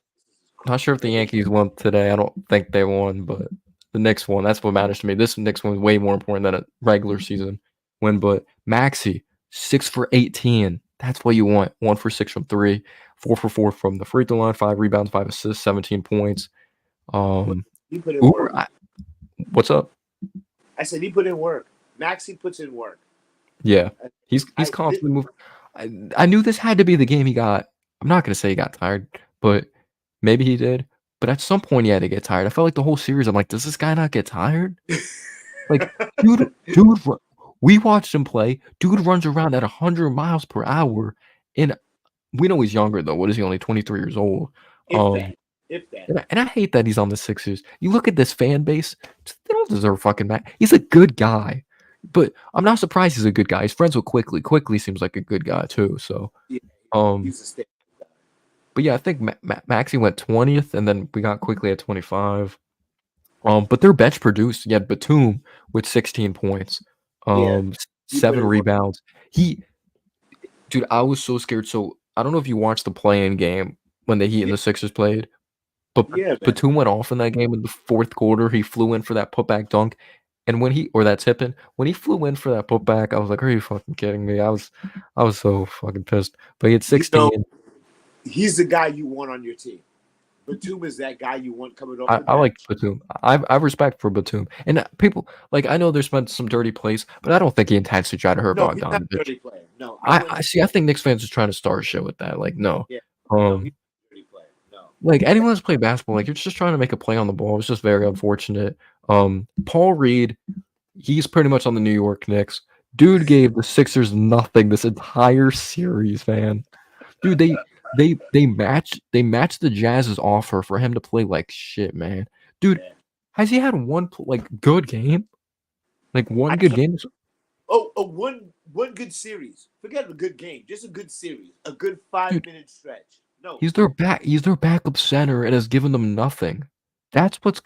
not sure if the crazy. Yankees won today. I don't think they won, but the Knicks won. That's what matters to me. This Knicks one is way more important than a regular season win. But Maxi, 6 for 18. That's what you want. 1 for 6 from 3, 4 for 4 from the free throw line, 5 rebounds, 5 assists, 17 points. He put in Uber, work. what's up? I said he put in work. Maxi puts in work. Yeah, he's constantly moving. I knew this had to be the game he got. I'm not gonna say he got tired, but maybe he did. But at some point, he had to get tired. I felt like the whole series. I'm like, does this guy not get tired? Like, dude, we watched him play. Dude runs around at 100 miles per hour, and we know he's younger though. What is he? Only 23 years old. If that. If that. And I hate that he's on the Sixers. You look at this fan base; they don't deserve fucking Mac. He's a good guy, but I'm not surprised he's a good guy. He's friends with Quickly. Quickly seems like a good guy too. So, Yeah, um, he's a state. but yeah, I think Maxie went 20th, and then we got Quickly at 25. But their bench produced. You had Batum with 16 points, Yeah, he put 7 in work. rebounds. Dude, I was so scared. So I don't know if you watched the play-in game when the Heat and the Sixers played. But Yeah, man. Batum went off in that game in the fourth quarter. He flew in for that putback dunk, and that tip in, when he flew in for that putback, I was like, "Are you fucking kidding me?" I was so fucking pissed. But he had 16. He's the guy you want on your team. Batum is that guy you want coming off the I like bench. Batum. I have respect for Batum, and people like I know there's been some dirty plays, but I don't think he intensely tried to hurt No, he's not a Bogdanovich. dirty player. No, I see. I think Knicks fans are trying to start shit with that. Like, no, Yeah, no, he's not a dirty player. No. like anyone that's played basketball, like you're just trying to make a play on the ball. It's just very unfortunate. Paul Reed, he's pretty much on the New York Knicks. Dude gave the Sixers nothing this entire series, man. Dude, they matched the Jazz's offer for him to play like shit, man. Dude, Yeah. has he had one like good game? Like one good game? One good series. Forget a good game. Just a good series. A good Dude, 5-minute stretch. No. he's their backup center and has given them nothing. That's what's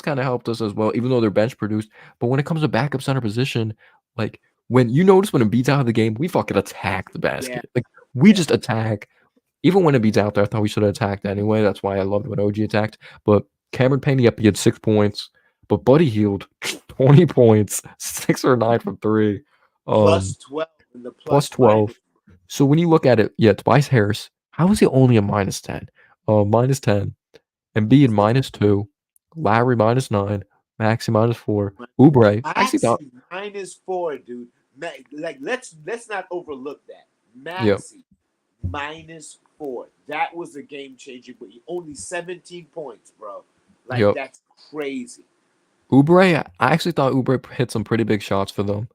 kind of helped us as well, even though they're bench produced. But when it comes to backup center position, like when you notice when Embiid's out of the game, we fucking attack the basket. Like we just attack. Even when Embiid's out there, I thought we should have attacked anyway. That's why I loved when OG attacked. But Cameron Payne, yep, he had 6 points. But Buddy Hield, 20 points, 6 or 9 from 3. Plus 12 in the Plus plus 12. minus. So when you look at it, yeah, Tobias Harris, how is he only a minus 10? Minus 10. Embiid minus 2. Lowry minus 9. Maxi minus 4. Oubre, actually about Maxi -4, dude. Like let's not overlook that. yeah. Maxi. -4. That was a game changer, but only 17 points, bro. Like Yep. that's crazy. Oubre, I actually thought Oubre hit some pretty big shots for them.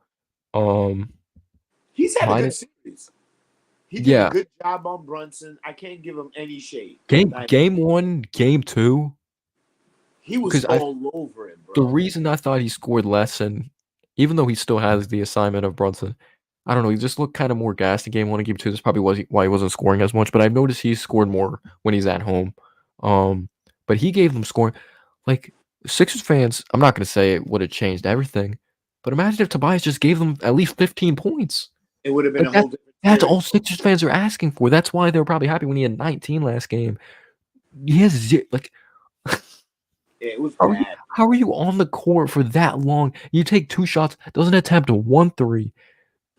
Um, He's had a good minus series. He did a yeah. good job on Brunson. I can't give him any shade. Like Game one, game two, he was because I all over it, the bro. reason I thought he scored less, and even though he still has the assignment of Brunson, I don't know, he just looked kind of more gassed in game one and game two. That's probably why he wasn't scoring as much. But I've noticed he's scored more when he's at home. Um, but he gave them scoring. Like Sixers fans, I'm not gonna say it would have changed everything, but imagine if Tobias just gave them at least 15 points. It would have been Like a whole different that's series, all bro. Sixers fans are asking for. That's why they were probably happy when he had 19 last game. He has like Yeah, it was how are you bad. how are you on the court for that long? You take 2 shots, doesn't attempt 1 3.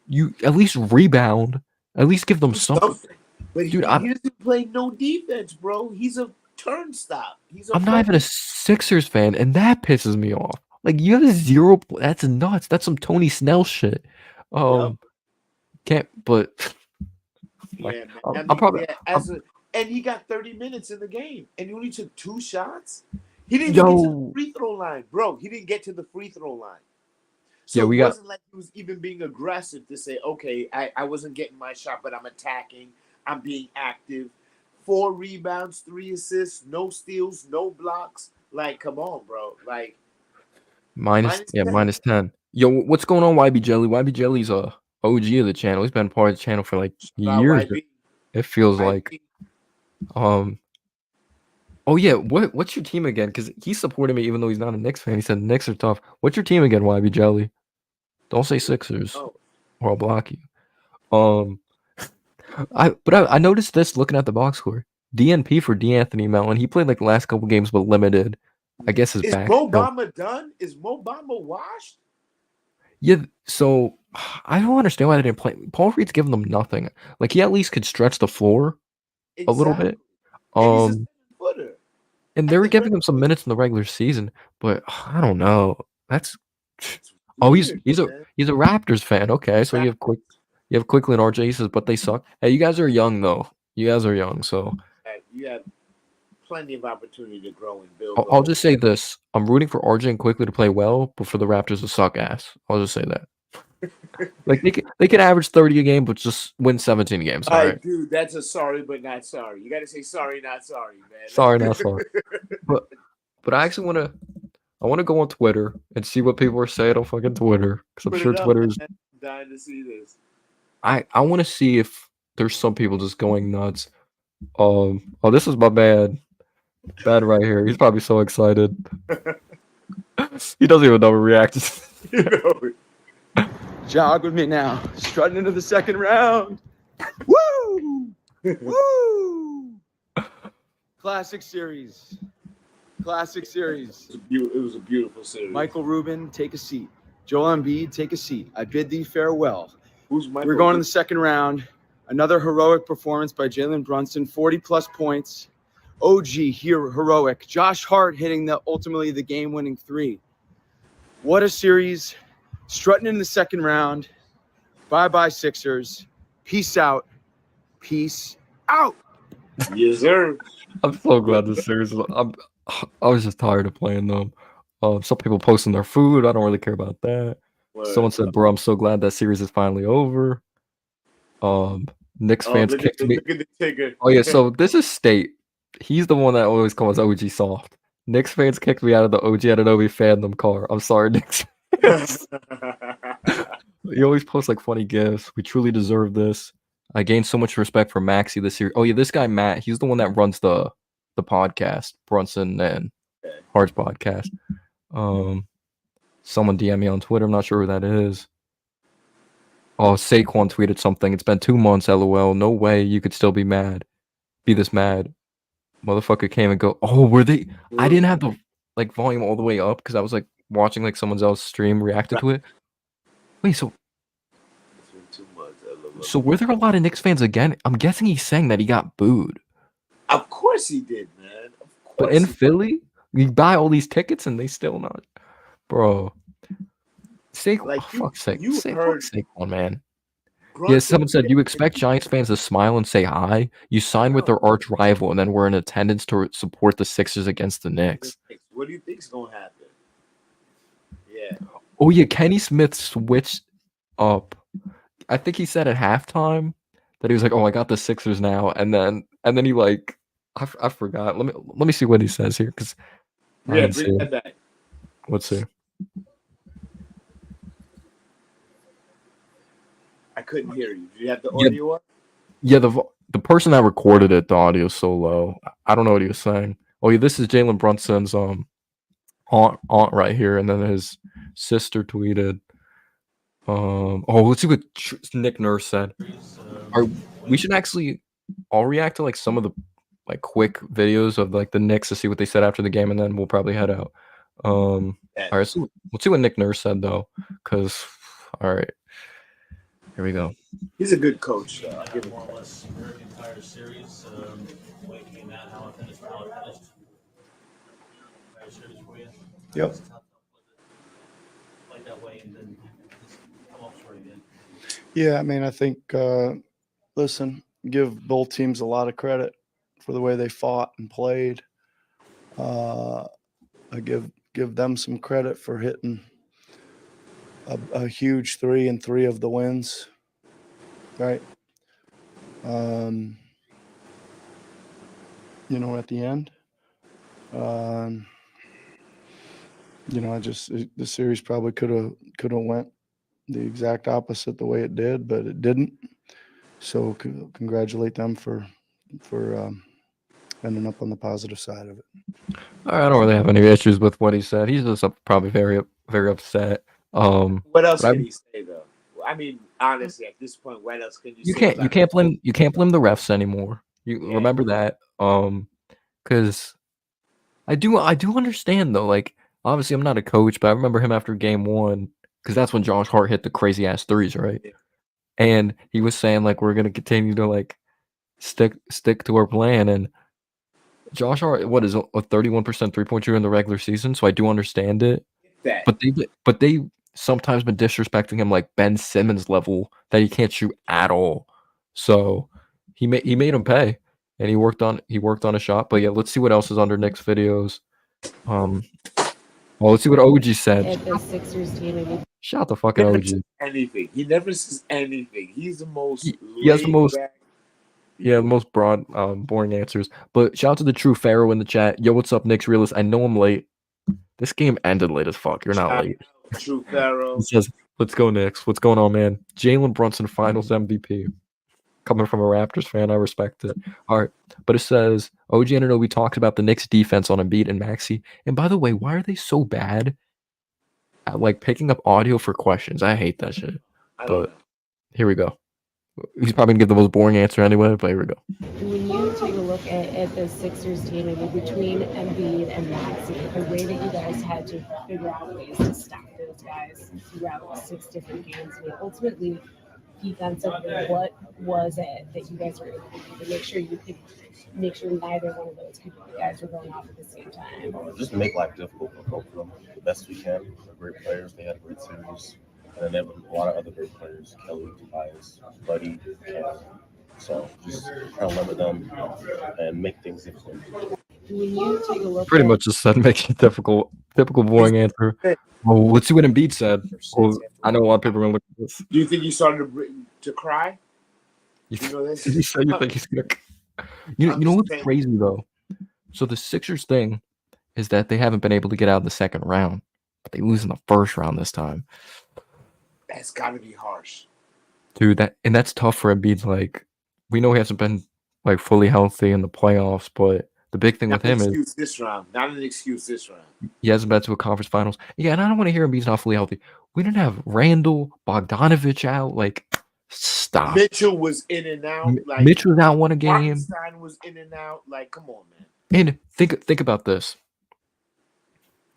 You at least rebound. At least give them Do something. something. But Dude, he doesn't play no defense, bro. He's a turnstile. He's a I'm not even a fucking Sixers fan, and that pisses me off. Like you have a 0 that's nuts. That's some Tony Snell shit. yup. Um, can't but like Yeah, man. I I'm mean, probably yeah, I'm, and he got 30 minutes in the game and he only took 2 shots. He didn't even get to the yo, free throw line, bro. He didn't get to the free throw line. yeah, So it we got wasn't like he was even being aggressive to say, okay, I wasn't getting my shot, but I'm attacking. I'm being active. 4 rebounds, 3 assists, no steals, no blocks. Like, come on, bro. Like, -10. -10. Yo, what's going on, YB Jelly? YB Jelly's a OG of the channel. He's been part of the channel for like Shout out years. YB. It feels like. YB. Um. Oh yeah. What's your team again? Because he supported me even though he's not a Knicks fan. He said Knicks are tough. What's your team again, YB Jelly? Don't say Sixers, Oh, or I'll block you. Um. I noticed this looking at the box score. DNP for D'Anthony Melton. He played like the last couple games, but limited. I guess his is back. Mo No. Bamba done? Is Mo Bamba washed? Yeah, so I don't understand why they didn't play. Paul Reed's giving them nothing. Like he at least could stretch the floor a little bit. Exactly. And he's a Um, 7 footer. and they At were the very giving him some least. minutes in the regular season, but I don't know. That's It's oh, weird, man. he's a Raptors fan. Okay, so Raptors. you have Quickly and RJ. He says, but they suck. Hey, you guys are young though. You guys are young, so You have plenty of opportunity to grow and build I'll over just say this: I'm rooting for RJ and Quickly to play well, but for the Raptors to suck ass. I'll just say that. Like they can average 30 a game, but just win 17 games. All All right. right, dude, that's a sorry but not sorry. You got to say sorry, not sorry, Sorry, man. not sorry. But I actually wanna go on Twitter and see what people are saying on fucking Twitter because I'm Put sure it up, Twitter's. man. I'm dying to see this. I want to see if there's some people just going nuts. Oh, this is my bad right here. He's probably so excited. He doesn't even know we're reacting. You know, Jog with me now. Strutting into the second round. Woo! Woo! Classic series. Classic series. it was a beautiful series. Michael Rubin, take a seat. Joel Embiid, take a seat. I bid thee farewell. Who's Michael? We're going in the second round. Another heroic performance by Jalen Brunson, 40-plus points. OG, here, heroic. Josh Hart hitting ultimately the game-winning 3. What a series. Strutting in the second round. Bye-bye, Sixers. Peace out. Peace out. Yes, sir. I'm so glad this series. I was just tired of playing them. Some people posting their food. I don't really care about that. Someone said, "Bro, I'm so glad that series is finally over." Knicks Oh, fans kicked me. look at the ticker. Oh yeah, so this is State. He's the one that always calls OG soft. Knicks fans kicked me out of the OG Anunoby fandom car. I'm sorry, Knicks fans. He always posts like funny gifs. We truly deserve this. I gained so much respect for Maxi this year. Oh yeah, this guy Matt, he's the one that runs the podcast, Brunson and Hart's podcast. Someone DM me on Twitter. I'm not sure who that is. Oh, Saquon tweeted something. It's been 2 months, LOL. No way you could still be mad. Be this mad. Motherfucker came and go, oh, were they? I didn't have the like volume all the way up because I was like watching like someone else stream reacted to it. Wait, so It's been 2 months. so were there a lot of Knicks fans again? I'm guessing he's saying that he got booed. Of course he did, man. Of course. But in Philly, you buy all these tickets and they still not. Bro. Saquon, Like, fuck you Saquon, heard- Saquon, man. Yeah, Brunson. someone said, "You expect Giants fans to smile and say hi? You sign with their arch rival, and then we're in attendance to support the Sixers against the Knicks." What do you think's gonna happen? Yeah. Oh yeah, Kenny Smith switched up. I think he said at halftime that he was like, "Oh, I got the Sixers now," and then he like, I forgot. Let me see what he says here because I Yeah, didn't bring see it. that back. Let's see. I couldn't hear you. Do you have the Yeah, audio up? yeah. The person that recorded it, the audio's so low. I don't know what he was saying. Oh yeah, this is Jalen Brunson's aunt right here, and then his sister tweeted. Oh, let's see what Nick Nurse said. We should actually. I'll react to like some of the like quick videos of like the Knicks to see what they said after the game, and then we'll probably head out. All right, so let's see what Nick Nurse said though, because all right, here we go. He's a good coach, though. I'll give him more or less the entire series. Way between that, how it finished, how it finished. Entire series for you. Yep. Like that way, and then come up short again. Yeah, I mean, I think, listen, give both teams a lot of credit for the way they fought and played. I give them some credit for hitting a huge 3 in 3 of the wins, right? You know, at the end, you know, the series probably could have went the exact opposite the way it did, but it didn't. So congratulate them for ending up on the positive side of it. I don't really have any issues with what he said. He's just probably very upset. What else but can he say though? I mean, honestly, at this point, what else can you say? you can't blame the refs anymore. You remember that. Because I do understand though. Like obviously, I'm not a coach, but I remember him after game one because that's when Josh Hart hit the crazy ass threes, right? Yeah. And he was saying like we're gonna continue to like stick to our plan. And Josh Hart, what is a 31% 3-point shooter in the regular season? So I do understand it. That. But they sometimes been disrespecting him like Ben Simmons level that he can't shoot at all. So he made him pay, and he worked on a shot. But yeah, let's see what else is under Nick's videos. Well, let's see what OG said. At the Sixers game, Shout the fucking Never OG. says anything. He never says anything. He's the most. He has the most. laid-back- Yeah, the most broad, boring answers. But shout out to the true Pharaoh in the chat. Yo, what's up, Knicks realist? I know I'm late. This game ended late as fuck. You're not late. True Pharaoh. He says, "Let's go Knicks. What's going on, man? Jalen Brunson Finals MVP." Coming from a Raptors fan, I respect it. All right, but it says OG Ananobi talks about the Knicks defense on Embiid and Maxey. And by the way, why are they so bad at like picking up audio for questions? I hate that shit. I don't But know. here we go. He's probably gonna give the most boring answer anyway, but here we go. when you take a look at the Sixers team, I mean, between Embiid and Maxey, the way that you guys had to figure out ways to stop those guys throughout 6 different games, I mean, ultimately, defensively, what was it that you guys were able to do to make sure you could make sure neither one of those guys were going off at the same time? Just make life difficult for both of them the best we can. They're great players. They had a great series. And then they have a lot of other great players. Kelly, Tobias, Buddy, Cam. So just kind of limit them and make things difficult. When you take a look Pretty at much just said make it difficult. Typical boring answer. Well, let's see what Embiid said. Well, I know a lot of people are gonna look at this. Do you think he started to cry? You know this? You said you think he's gonna. You know what's crazy though? So the Sixers thing is that they haven't been able to get out of the second round, but they lose in the first round this time. That's got to be harsh. Dude, that's tough for Embiid. Like, we know he hasn't been like fully healthy in the playoffs, but the big thing Not with him an is excuse this round. Not an excuse this round. he hasn't been to a conference finals. Yeah, and I don't want to hear Embiid's not fully healthy. We didn't have Randall, Bogdanovich out. Like, stop. Mitchell was in and out. Like Mitchell was out one a game. Hartenstein was in and out. Like, come on, man. And think about this.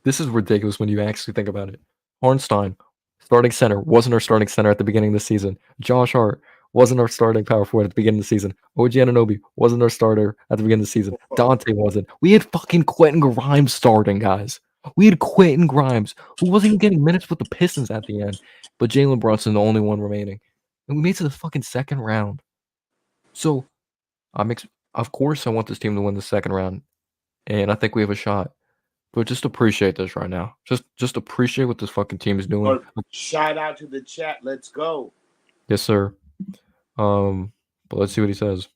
This is ridiculous when you actually think about it. Hartenstein, starting center, wasn't our starting center at the beginning of the season. Josh Hart wasn't our starting power forward at the beginning of the season. OG Anunoby wasn't our starter at the beginning of the season. Dante wasn't. We had fucking Quentin Grimes starting, guys. We had Quentin Grimes, who wasn't even getting minutes with the Pistons at the end. But Jalen Brunson, the only one remaining. and we made it to the fucking second round. So of course I want this team to win the second round, and I think we have a shot. But just appreciate this right now. Just appreciate what this fucking team is doing. Shout out to the chat. Let's go. Yes, sir. But let's see what he says.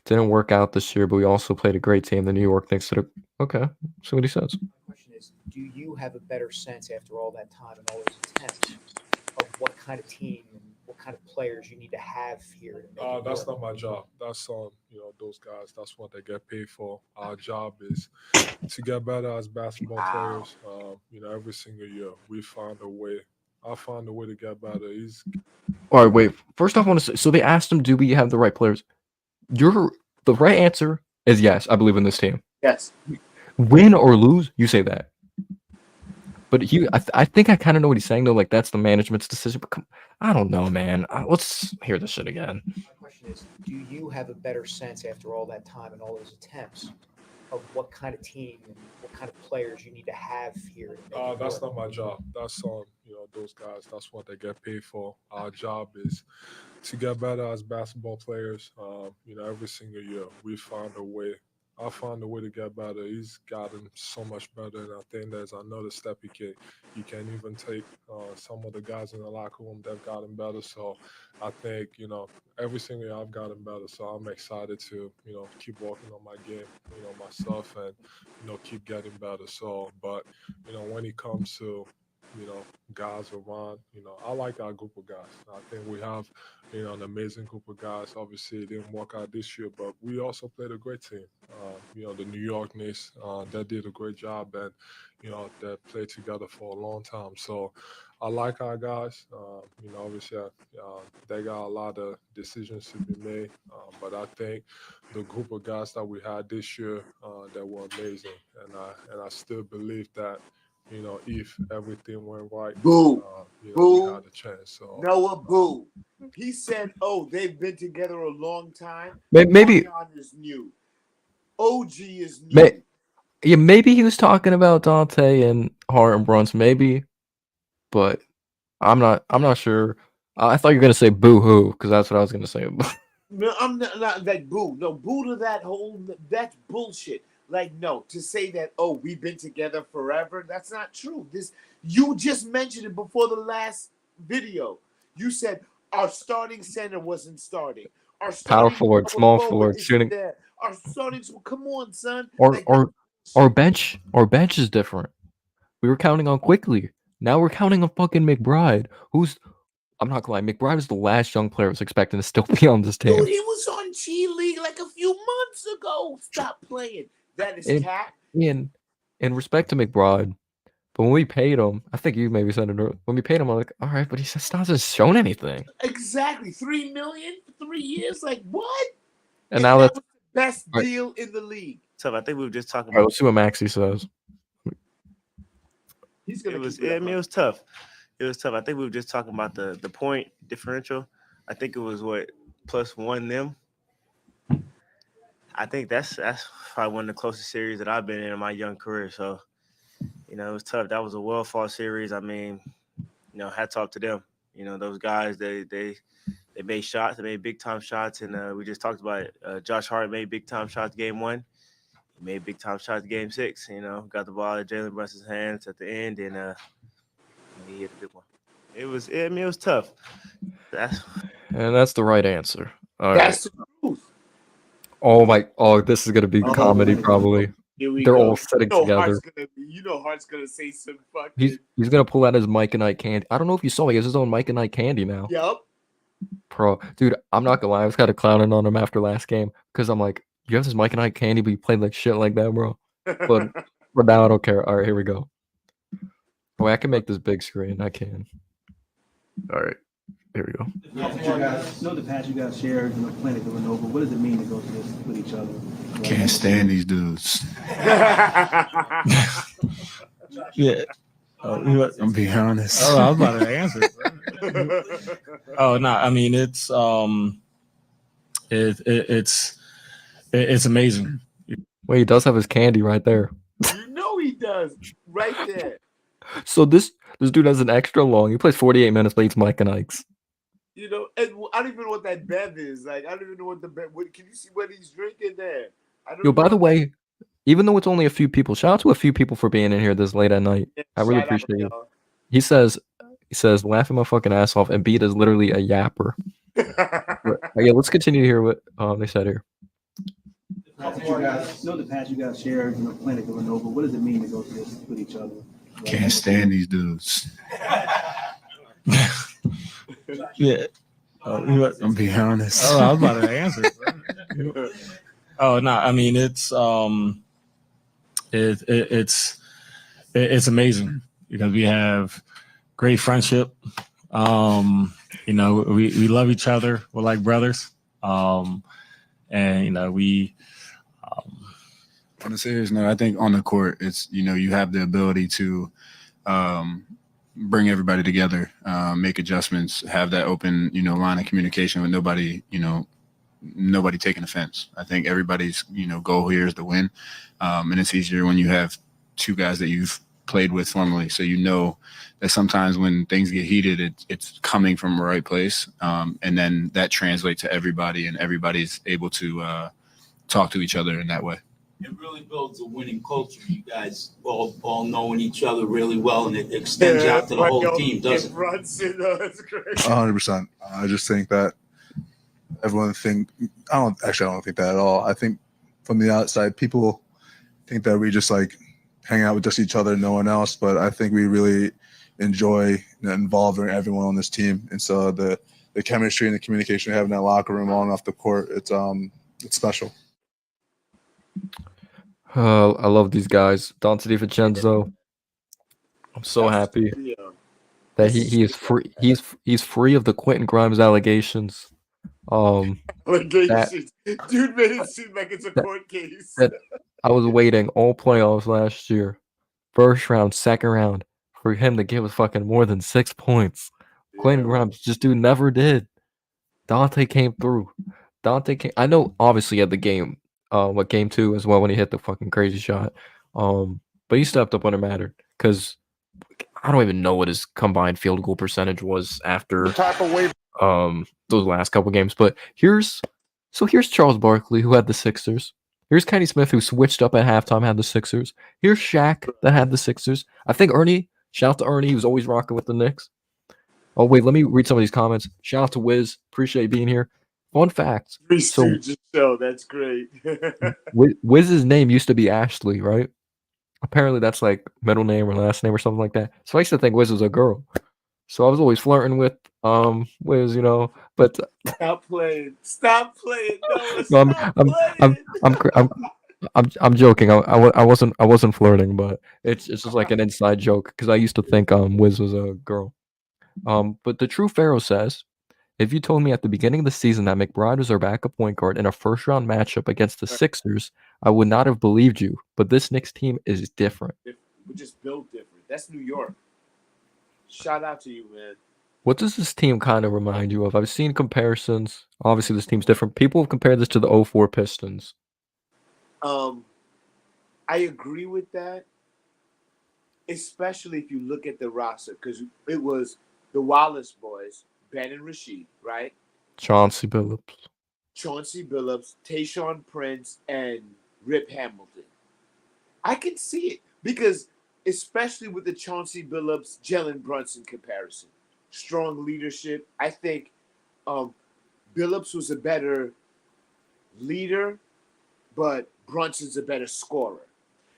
Didn't work out this year, but we also played a great team, the New York Knicks. Okay, see what he says. My question is, do you have a better sense after all that time and all those attempts of what kind of team and what kind of players you need to have here? To make it That's work? not my job. That's those guys. That's what they get paid for. Our job is to get better as basketball players. Every single year we find a way. I find a way to get better. All right, wait. First off, I want to say, so they asked him, do we have the right players? The right answer is yes. I believe in this team. Yes. Win or lose, you say that. But I think I kind of know what he's saying though. Like that's the management's decision. But I don't know, man. Let's hear this shit again. My question is, do you have a better sense after all that time and all those attempts of what kind of team and what kind of players you need to have here? To make it That's work? not my job. That's those guys. That's what they get paid for. Our job is to get better as basketball players. Every single year we find a way. I find a way to get better. He's gotten so much better, and I think there's another step he can even take. Some of the guys in the locker room they've gotten better. So I think every single year I've gotten better. So I'm excited to keep working on my game, myself, and keep getting better. So, but when it comes to guys around, I like our group of guys. I think we have an amazing group of guys. Obviously, it didn't work out this year, but we also played a great team. The New York Knicks, they did a great job, and they played together for a long time. So I like our guys. Obviously, they got a lot of decisions to be made, but I think the group of guys that we had this year, they were amazing, and I still believe that. If everything went right, Boo. we Boo. had a chance. So Noah Boo. He said, "Oh, they've been together a long time. Maybe Zion is new. OG is new." maybe he was talking about Dante and Hart and Brunson, maybe, but I'm not sure. I thought you were gonna say boo hoo because that's what I was gonna say. No, I'm not like boo. No, boo to that whole. That's bullshit. Like no, to say that we've been together forever. That's not true. You just mentioned it before the last video. You said our starting center wasn't starting. Our Power starting forward, power small forward forward, isn't shooting, there. Our starting. Come on, son. or Like, or our bench is different. We were counting on Quickly. Now we're counting on fucking McBride, who's I'm not gonna lie, McBride was the last young player I was expecting to still be on this team. dude, he was on G League like a few months ago. Stop playing. That is cat. In respect to McBride, but when we paid him, I think you maybe said it earlier. When we paid him, I'm like, all right, but he just hasn't shown anything. Exactly. $3 million for 3 years. Like what? And now that's was the best right. deal in the league. So I think we were just talking All right. about. Let's see what Maxie says. He's gonna. It was. keep it I up, mean, huh? it was tough. It was tough. I think we were just talking about the point differential. I think it was what +1 them. I think that's probably one of the closest series that I've been in my young career. So, it was tough. That was a well-fought series. I mean, hats off to them. Those guys, they made shots. They made big-time shots, and we just talked about it. Josh Hart made big-time shots game 1. He made big-time shots game 6. Got the ball at Jalen Brunson's hands at the end, and he hit a big one. It was tough. And that's the right answer. All right. That's the truth. Oh, this is gonna be comedy probably. Here we They're go. all sitting together. Hart's gonna say some fucking. He's gonna pull out his Mike and Ike candy. I don't know if you saw, he has his own Mike and Ike candy now. Yup. Pro, dude, I'm not gonna lie, I was kind of clowning on him after last game because I'm like, you have this Mike and Ike candy, but you played like shit like that, bro. But now I don't care. All right, here we go. Oh, wait, I can make this big screen. I can. All right, here we go. The past you guys shared, playing at Villanova. What does it mean to go through this with each other? Can't stand these dudes. Yeah. I'm being honest. Oh, I was about to answer. Oh no, I mean it's it's amazing. Wait, he does have his candy right there. You know he does, right there. So this dude has an extra long. He plays 48 minutes, but eats Mike and Ike's. You know, and I don't even know what that bev is. Like, I don't even know what the bev. What, can you see what he's drinking there? I don't Yo, even by know. the way, even though it's only a few people, shout out to a few people for being in here this late at night. Yeah, I really shout out, appreciate you. y'all. He says, laughing my fucking ass off. Embiid is literally a yapper. But, yeah, let's continue here what they said here. Know the past you guys shared, playing at Villanova. What does it mean to go through this with each other? Can't stand these dudes. Yeah. I'm being honest. Oh, I was about to answer. Oh no, I mean it's amazing because we have great friendship. We love each other. We're like brothers. And we. On a serious note, I think on the court, it's you have the ability to bring everybody together, make adjustments, have that open line of communication with nobody taking offense. I think everybody's goal here is to win, and it's easier when you have two guys that you've played with formally, so that sometimes when things get heated, it's coming from the right place, and then that translates to everybody, and everybody's able to talk to each other in that way. It really builds a winning culture. You guys all knowing each other really well, and it extends out to the whole team, doesn't it? That's great. 100%. I just think that I don't think that at all. I think from the outside, people think that we just like hang out with just each other, no one else. But I think we really enjoy involving everyone on this team, and so the chemistry and the communication we have in that locker room on and off the court, it's special. I love these guys. Dante DiVincenzo. I'm so happy that he is free. He's free of the Quentin Grimes allegations. Allegations. Dude made it seem like it's a court case. That I was waiting all playoffs last year, first round, second round, for him to give us fucking more than 6 points. Quentin Grimes, just dude never did. Dante came through. I know obviously he had the game, game 2 as well when he hit the fucking crazy shot. But he stepped up when it mattered because I don't even know what his combined field goal percentage was after those last couple games. But here's Charles Barkley, who had the Sixers. Here's Kenny Smith, who switched up at halftime, had the Sixers. Here's Shaq that had the Sixers. I think Ernie, shout out to Ernie, he was always rocking with the Knicks. Oh, wait, let me read some of these comments. Shout out to Wiz. Appreciate being here. Fun fact. So, show. That's great. Wiz's name used to be Ashley, right? Apparently that's like middle name or last name or something like that. So I used to think Wiz was a girl. So I was always flirting with Wiz, but Stop playing. No, I'm joking. I wasn't flirting, but it's just like an inside joke because I used to think Wiz was a girl. But the True Pharaoh says, if you told me at the beginning of the season that McBride was our backup point guard in a first round matchup against the Sixers, I would not have believed you. But this Knicks team is different. We're just built different. That's New York. Shout out to you, man. What does this team kind of remind you of? I've seen comparisons. Obviously, this team's different. People have compared this to the 04 Pistons. I agree with that, especially if you look at the roster, because it was the Wallace boys, Ben and Rasheed, right? Chauncey Billups, Tayshaun Prince, and Rip Hamilton. I can see it because, especially with the Chauncey Billups, Jalen Brunson comparison, strong leadership. I think Billups was a better leader, but Brunson's a better scorer.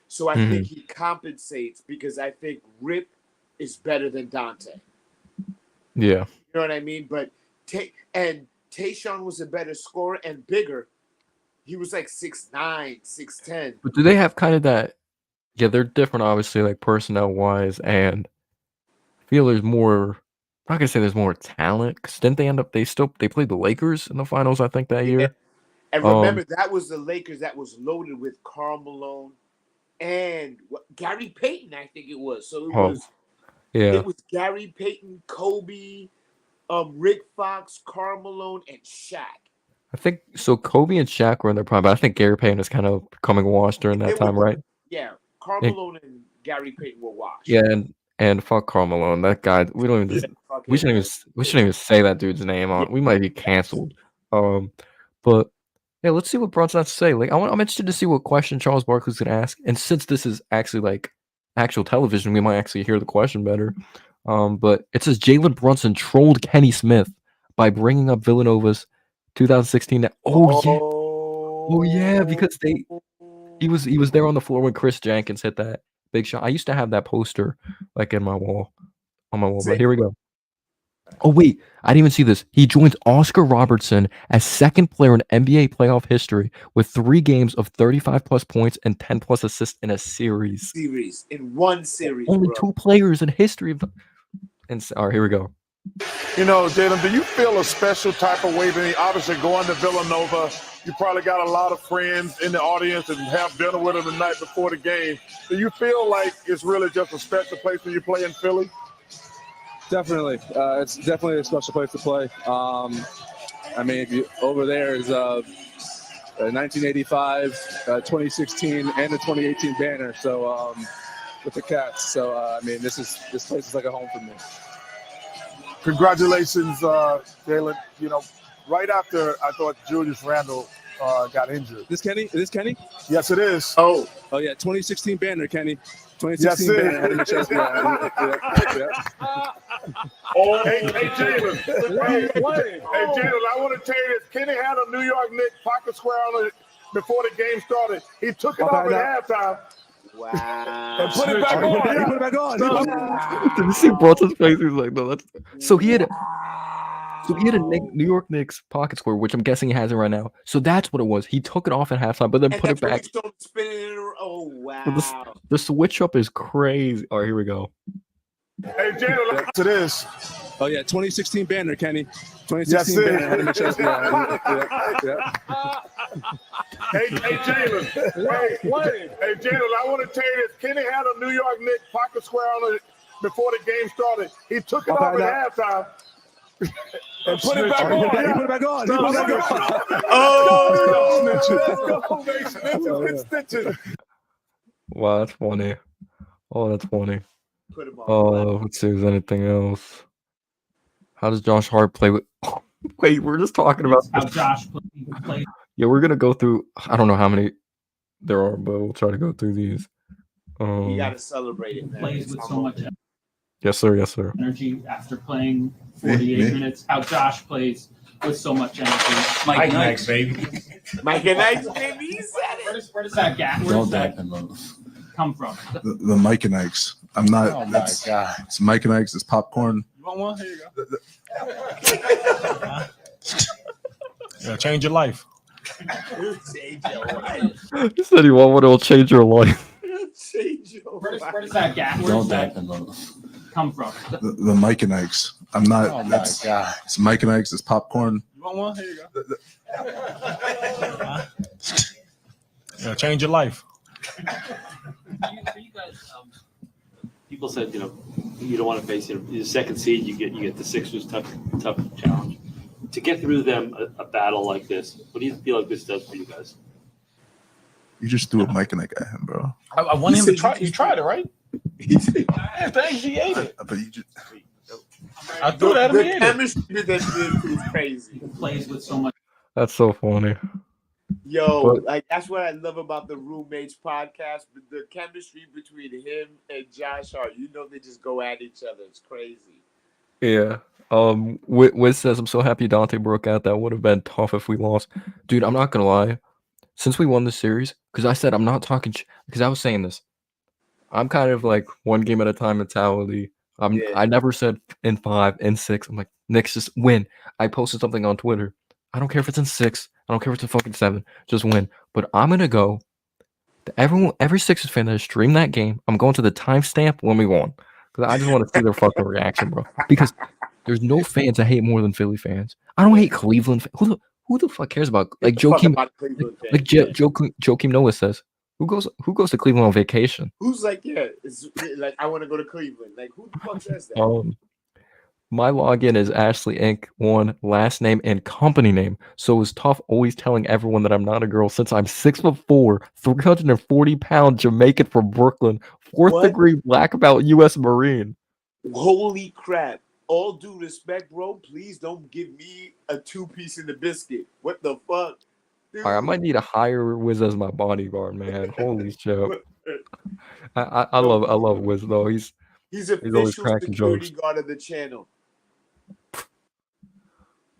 So I think he compensates because I think Rip is better than Dante. Yeah. You know what I mean? But Tayshaun was a better scorer and bigger. He was like 6'9", 6'10". But do they have kind of that? Yeah, they're different, obviously, like personnel-wise, and I feel there's more. I'm not gonna say there's more talent because didn't they end up? They played the Lakers in the finals, I think, that year. And remember, that was the Lakers that was loaded with Karl Malone and Gary Payton, I think it was. So it was Gary Payton, Kobe, Rick Fox, Karl Malone, and Shaq. I think so. Kobe and Shaq were in their prime, but I think Gary Payton is kind of becoming washed during that time, right? Yeah, Karl Malone and Gary Payton were washed. Yeah, and And fuck Karl Malone. That guy. We don't even. Yeah, Just, fuck we him, shouldn't even. man. We shouldn't even say that dude's name Yeah, on. We might be canceled. But yeah, let's see what Brunson has to say. Like, I'm interested to see what question Charles Barkley's gonna ask. And since this is actually like actual television, we might actually hear the question better. But it says Jalen Brunson trolled Kenny Smith by bringing up Villanova's 2016. Oh yeah, because he was there on the floor when Chris Jenkins hit that big shot. I used to have that poster like in my wall on my wall. But here we go. Oh wait, I didn't even see this. He joins Oscar Robertson as second player in NBA playoff history with 3 games of 35 plus points and 10 plus assists in a series. in one series, Only bro. 2 players in history of. All right, here we go. You know, Jalen, do you feel a special type of way? Obviously, going to Villanova, you probably got a lot of friends in the audience and have dinner with them the night before the game. Do you feel like it's really just a special place when you play in Philly? Definitely. It's definitely a special place to play. I mean, over there is 1985, 2016, and the 2018 banner. So with the Cats. So I mean, this place is like a home for me. Congratulations, Jalen. You know, right after I thought Julius Randle got injured. Is this Kenny? Yes, it is. Oh yeah, 2016 banner, Kenny. 2016 Yes, banner. I had to make sure. Hey, Jalen. Hey, Jalen, I want to tell you this. Kenny had a New York Knicks pocket square on it before the game started. He took it off at halftime. Wow. And put it back on. He put it back on. Did you see Brunson's face? He was like, no, that's. So he had a New York Knicks pocket square, which I'm guessing he has it right now. So that's what it was. He took it off at halftime, but then And Oh, put it back. Oh wow. The switch up is crazy. All right, here we go. Hey, Jalen, to this. Oh yeah, 2016 banner, Kenny. 2016 Yes, sir. banner. I had to make sure. Hey, Jalen. Hey, Jalen, I want to tell you this. Kenny had a New York Knicks pocket square on it before the game started. He took it off at halftime. And put it back on. He put it back on. He put it back on. Let's go. Wow, that's funny. Oh, that's funny. Put him on. Let's see if there's anything else. How does Josh Hart play with? Wait, we're just talking about How Josh plays. Yeah, we're gonna go through. I don't know how many there are, but we'll try to go through these. You got to celebrate it, man. Plays with so much Yes, sir. Yes, sir. energy after playing 48 minutes. How Josh plays with so much energy. Mike Knight, baby. Mike and Ice, baby. He said it. Where does that gap? Where does that come from? The Mike and Ike's. I'm not. Oh my God. It's Mike and Ike's. It's popcorn. You want one? Here you go. Yeah, change your life. Change your life. You said you want one that'll change your life. Change your Where life. does that gap? Where does that come from? The Mike and Ike's. I'm not. Oh my God. It's Mike and Ike's. It's popcorn. You want one? Here you go. Yeah, change your life. People said, you don't want to face it. The second seed, you get the Sixers tough challenge. To get through them a battle like this, what do you feel like this does for you guys? You just threw a Mike and Ike at him, bro. I want him to try. You tried it, right? Thanks, he ate it. But you just. I threw that The in it. chemistry that is crazy. Plays with so much. That's so funny. Yo, But- like that's what I love about the Roommates podcast. The chemistry between him and Josh Hart. You know, they just go at each other. It's crazy. Yeah. Wiz says, I'm so happy Dante broke out. That would have been tough if we lost. Dude, I'm not gonna lie. Since we won this series, because I said I'm not talking because I was saying this. I'm kind of like one game at a time mentality. I never said in 5, in 6. I'm like, Knicks just win. I posted something on Twitter. I don't care if it's in 6. I don't care if it's in fucking 7. Just win. But I'm gonna go to every Sixers fan that streamed that game. I'm going to the timestamp when we won. Because I just want to see their fucking reaction, bro. Because there's no fans I hate more than Philly fans. I don't hate Cleveland. Who the fuck cares about like Joakim? Like Joakim Noah says, who goes to Cleveland on vacation? Who's like, yeah, it's like I want to go to Cleveland. Like, who the fuck says that? My login is Ashley Inc. 1, last name and company name. So it was tough always telling everyone that I'm not a girl since I'm 6'4", 340-pound Jamaican from Brooklyn, fourth What? degree black belt U.S. Marine. Holy crap. All due respect, bro, please don't give me a 2-piece in the biscuit. What the fuck? Dude. All right, I might need to hire Wiz as my bodyguard, man. Holy shit. I love Wiz though. He's always official cracking jokes. security guard of the channel.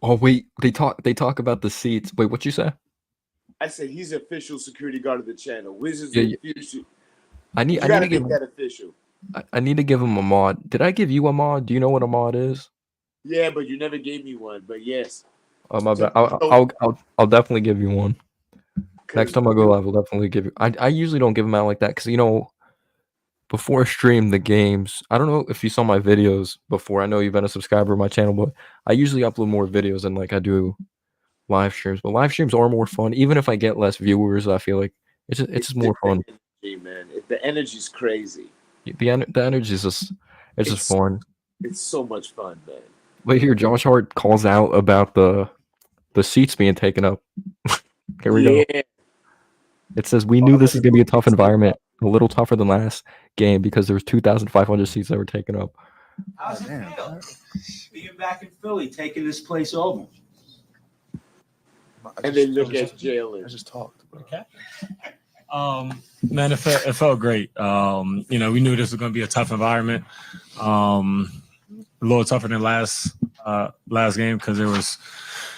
Oh wait, they talk about the seats. Wait, what you say? I said he's official security guard of the channel. Wiz is Yeah, official. I need You to gotta give make that official. I need to give him a mod. Did I give you a mod? Do you know what a mod is? Yeah, but you never gave me one. But yes. Oh my bad. I'll definitely give you one. Next time I go live, I'll definitely give you. I usually don't give them out like that because before I stream the games, I don't know if you saw my videos before. I know you've been a subscriber of my channel, but I usually upload more videos than like I do live streams. But live streams are more fun, even if I get less viewers. I feel like it's just more fun. Energy, man. The energy's crazy. The energy is just just fun. It's so much fun, man. Wait here, Josh Hart calls out about the seats being taken up. Here we go. It says we knew this is gonna be a tough environment, a little tougher than last game because there was 2,500 seats that were taken up. How's it feel? Being back in Philly, taking this place over. And then look at Jalen. I just talked. Okay. Man, it felt great. We knew this was going to be a tough environment. A little tougher than last game because there was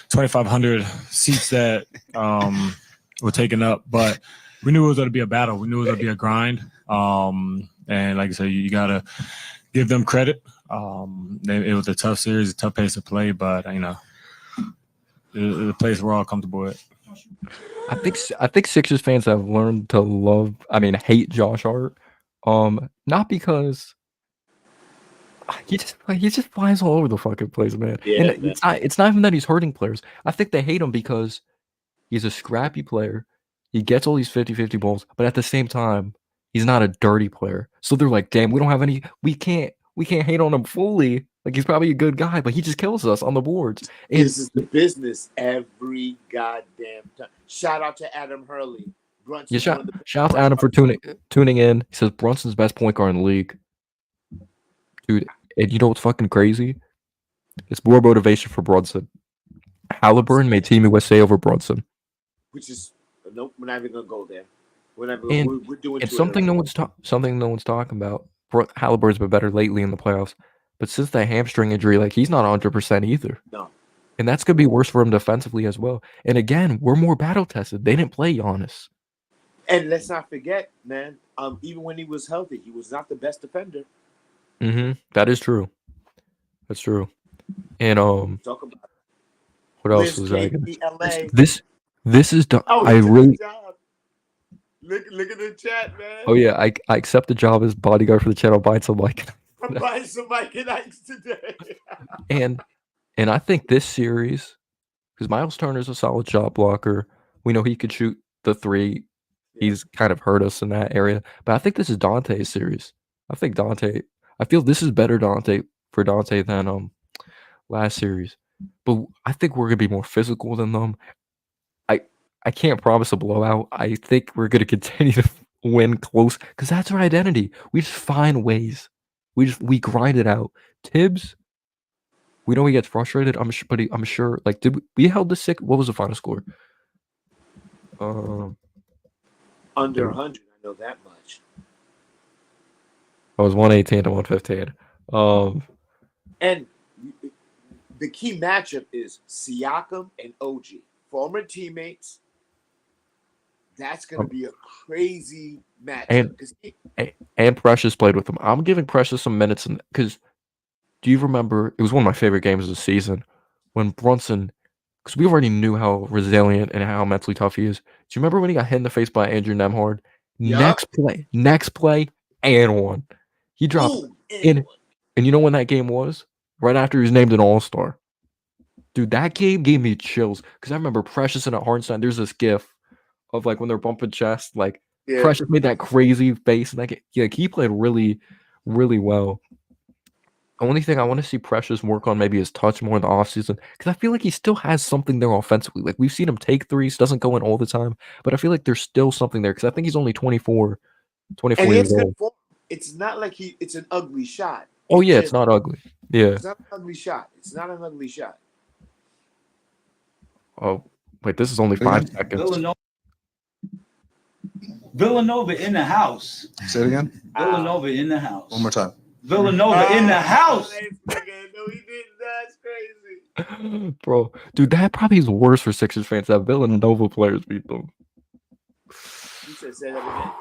2,500 seats that were taken up, but we knew it was going to be a battle. We knew it was going to be a grind. And like I said, you got to give them credit. It was a tough series, a tough pace to play, but the place we're all comfortable with. I think Sixers fans have learned to hate Josh Hart. Not because he just flies all over the fucking place, man. Yeah, and man. it's not even that he's hurting players. I think they hate him because he's a scrappy player. He gets all these 50-50 balls, but at the same time, he's not a dirty player. So they're like, damn, we can't hate on him fully. Like he's probably a good guy, but he just kills us on the boards. And This is the business every goddamn time. Shout out to Adam Hurley. yeah, shout out to Adam for tuning in. He says Brunson's best point guard in the league. Dude, and you know what's fucking crazy? It's more motivation for Brunson. Halliburton made Team USA over Brunson. Which is nope, we're not even gonna go there. We're not And we're doing it's Twitter something right no one's talking about. Halliburton's been better lately in the playoffs, but since that hamstring injury, like he's not 100% either. No. And that's gonna be worse for him defensively as well. And again, we're more battle tested. They didn't play Giannis. And let's not forget, man, even when he was healthy, he was not the best defender. That is true. That's true. And Talk about what else Liz was I KP gonna? LA. This is done. Oh, I he did really. the job. Look at the chat, man. Oh yeah, I accept the job as bodyguard for the channel. Buying some like. I'm buying some Mike and Ike's today. And I think this series, because Miles Turner's a solid shot blocker. We know he could shoot the three. He's kind of hurt us in that area. But I think this is Dante's series. I feel this is better for Dante than last series. But I think we're gonna be more physical than them. I can't promise a blowout. I think we're gonna continue to win close because that's our identity. We just find ways. We grind it out. Tibbs, we know he gets frustrated. I'm sure. Like, we held the six? What was the final score? Under 100, I know that much. I was 118 to 115. And the key matchup is Siakam and OG, former teammates. That's going to be a crazy matchup. And Precious played with him. I'm giving Precious some minutes because do you remember? It was one of my favorite games of the season when Brunson, because we already knew how resilient and how mentally tough he is. Do you remember when he got hit in the face by Andrew Nemhard? Yup. Next play, and one. He dropped Boom, and you know when that game was? Right after he was named an All-Star. Dude, that game gave me chills because I remember Precious and at Hardenstein. There's this gif of like when they're bumping chests, like Precious made that crazy face, and like he played really, really well. only thing I want to see Precious work on maybe his touch more in the offseason because I feel like he still has something there offensively. Like we've seen him take threes, doesn't go in all the time, but I feel like there's still something there because I think he's only 24 And he years has good old. form. It's not like it's an ugly shot. Oh yeah, it's not ugly. Yeah. It's not an ugly shot. It's not an ugly shot. Oh wait, this is only 5 seconds. Villanova in the house. Say it again. Villanova in the house. One more time. Villanova in the house. No, he didn't. That's crazy. Bro, dude, that probably is worse for Sixers fans that Villanova players beat them. You said say that again.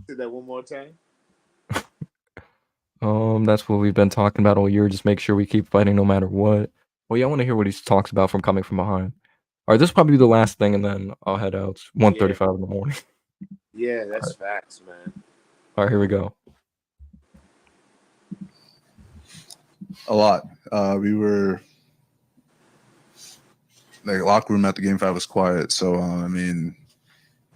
Say that one more time. That's what we've been talking about all year. Just make sure we keep fighting no matter what. Well, yeah, I want to hear what he talks about from coming from behind. All right, this will probably be the last thing, and then I'll head out. It's 1:35 in the morning. Yeah, that's facts, man. All right, here we go. A lot. We were like locker room at the game 5 was quiet. So I mean,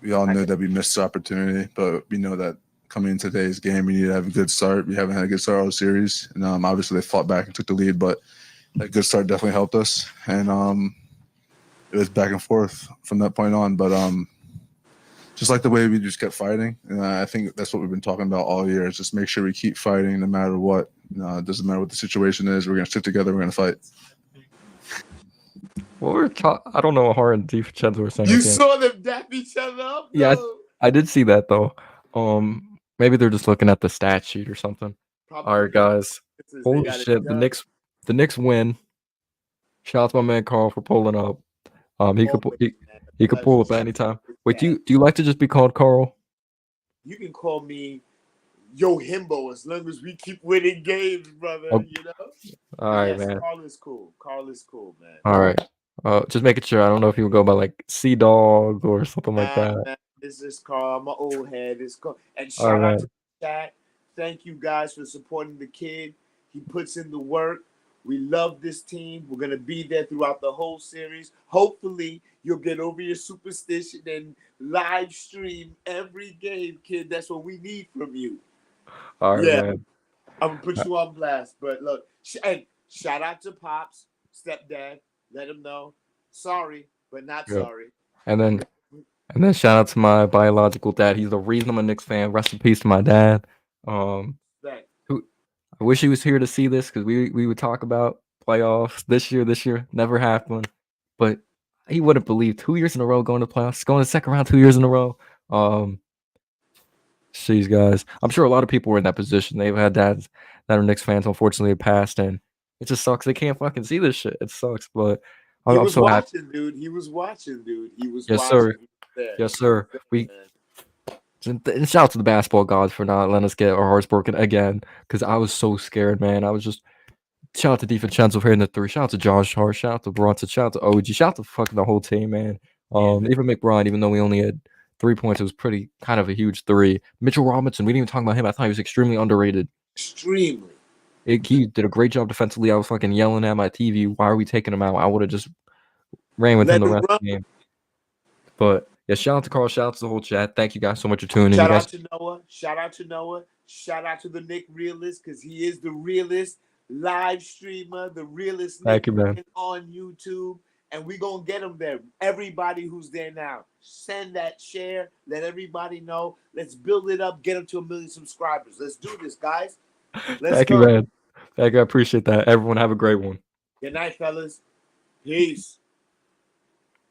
we all knew that we missed the opportunity, but we know that coming into today's game, we need to have a good start. We haven't had a good start all series, and obviously they fought back and took the lead, but a good start definitely helped us. And it was back and forth from that point on. But just like the way we just kept fighting, and I think that's what we've been talking about all year. Is just make sure we keep fighting no matter what. It doesn't matter what the situation is. We're gonna sit together. We're gonna fight. Well, I don't know what Hart and DiVincenzo were saying. You saw them dap each other up. Yeah, I did see that though. Maybe they're just looking at the stat sheet or something. All right, guys. Holy shit, the Knicks win. Shout out to my man Carl for pulling up. He could pull up at any time. Wait, do you like to just be called Carl? You can call me Yo Himbo as long as we keep winning games, brother. Oh. You know. All right, yes, man. Carl is cool. Carl is cool, man. All right. Just making sure. I don't know if you would go by like Sea Dog or something like that. Man, this is Carl. I'm an old head. It's Carl. And All shout right. out to the chat. Thank you guys for supporting the kid. He puts in the work. We love this team. We're gonna be there throughout the whole series. Hopefully, you'll get over your superstition and live stream every game, kid. That's what we need from you. All right, Yeah. man. I'm gonna put you on blast. But look, and shout out to Pops, stepdad. Let him know. Sorry, but not Yeah. sorry. And then shout out to my biological dad. He's the reason I'm a Knicks fan. Rest in peace to my dad. Thanks. I wish he was here to see this because we would talk about playoffs this year. Never happened. But he wouldn't believe 2 years in a row going to playoffs, going to the second round 2 years in a row. Jeez, guys. I'm sure a lot of people were in that position. They've had dads that are Knicks fans, unfortunately, have passed, and it just sucks. They can't fucking see this shit. It sucks, but He I'm was so happy. watching, dude. He was watching, dude. He was Yes, watching. sir. He was there. Yes, sir. Man. And shout out to the basketball gods for not letting us get our hearts broken again, because I was so scared, man. I was just shout out to DiVincenzo for hitting the 3. Shout out to Josh Hart. Shout out to Bronson. Shout out to OG. Shout out to fucking the whole team, man. Even McBride, even though we only had 3 points, it was pretty kind of a huge 3. Mitchell Robinson, we didn't even talk about him. I thought he was extremely underrated. Extremely. He did a great job defensively. I was fucking yelling at my TV, why are we taking him out? I would have just ran with him the rest of the game. But yeah, shout out to Carl. Shout out to the whole chat. Thank you guys so much for tuning in. Shout You guys, out to Noah. Shout out to Noah. Shout out to the Nick Realist because he is the realest live streamer, the realest Thank Nick you, man. on YouTube. And we're going to get him there. Everybody who's there now, send that share. Let everybody know. Let's build it up. Get him to 1 million subscribers. Let's do this, guys. Let's thank go. you, man. Thank you. I appreciate that. Everyone have a great one. Good night, fellas. Peace.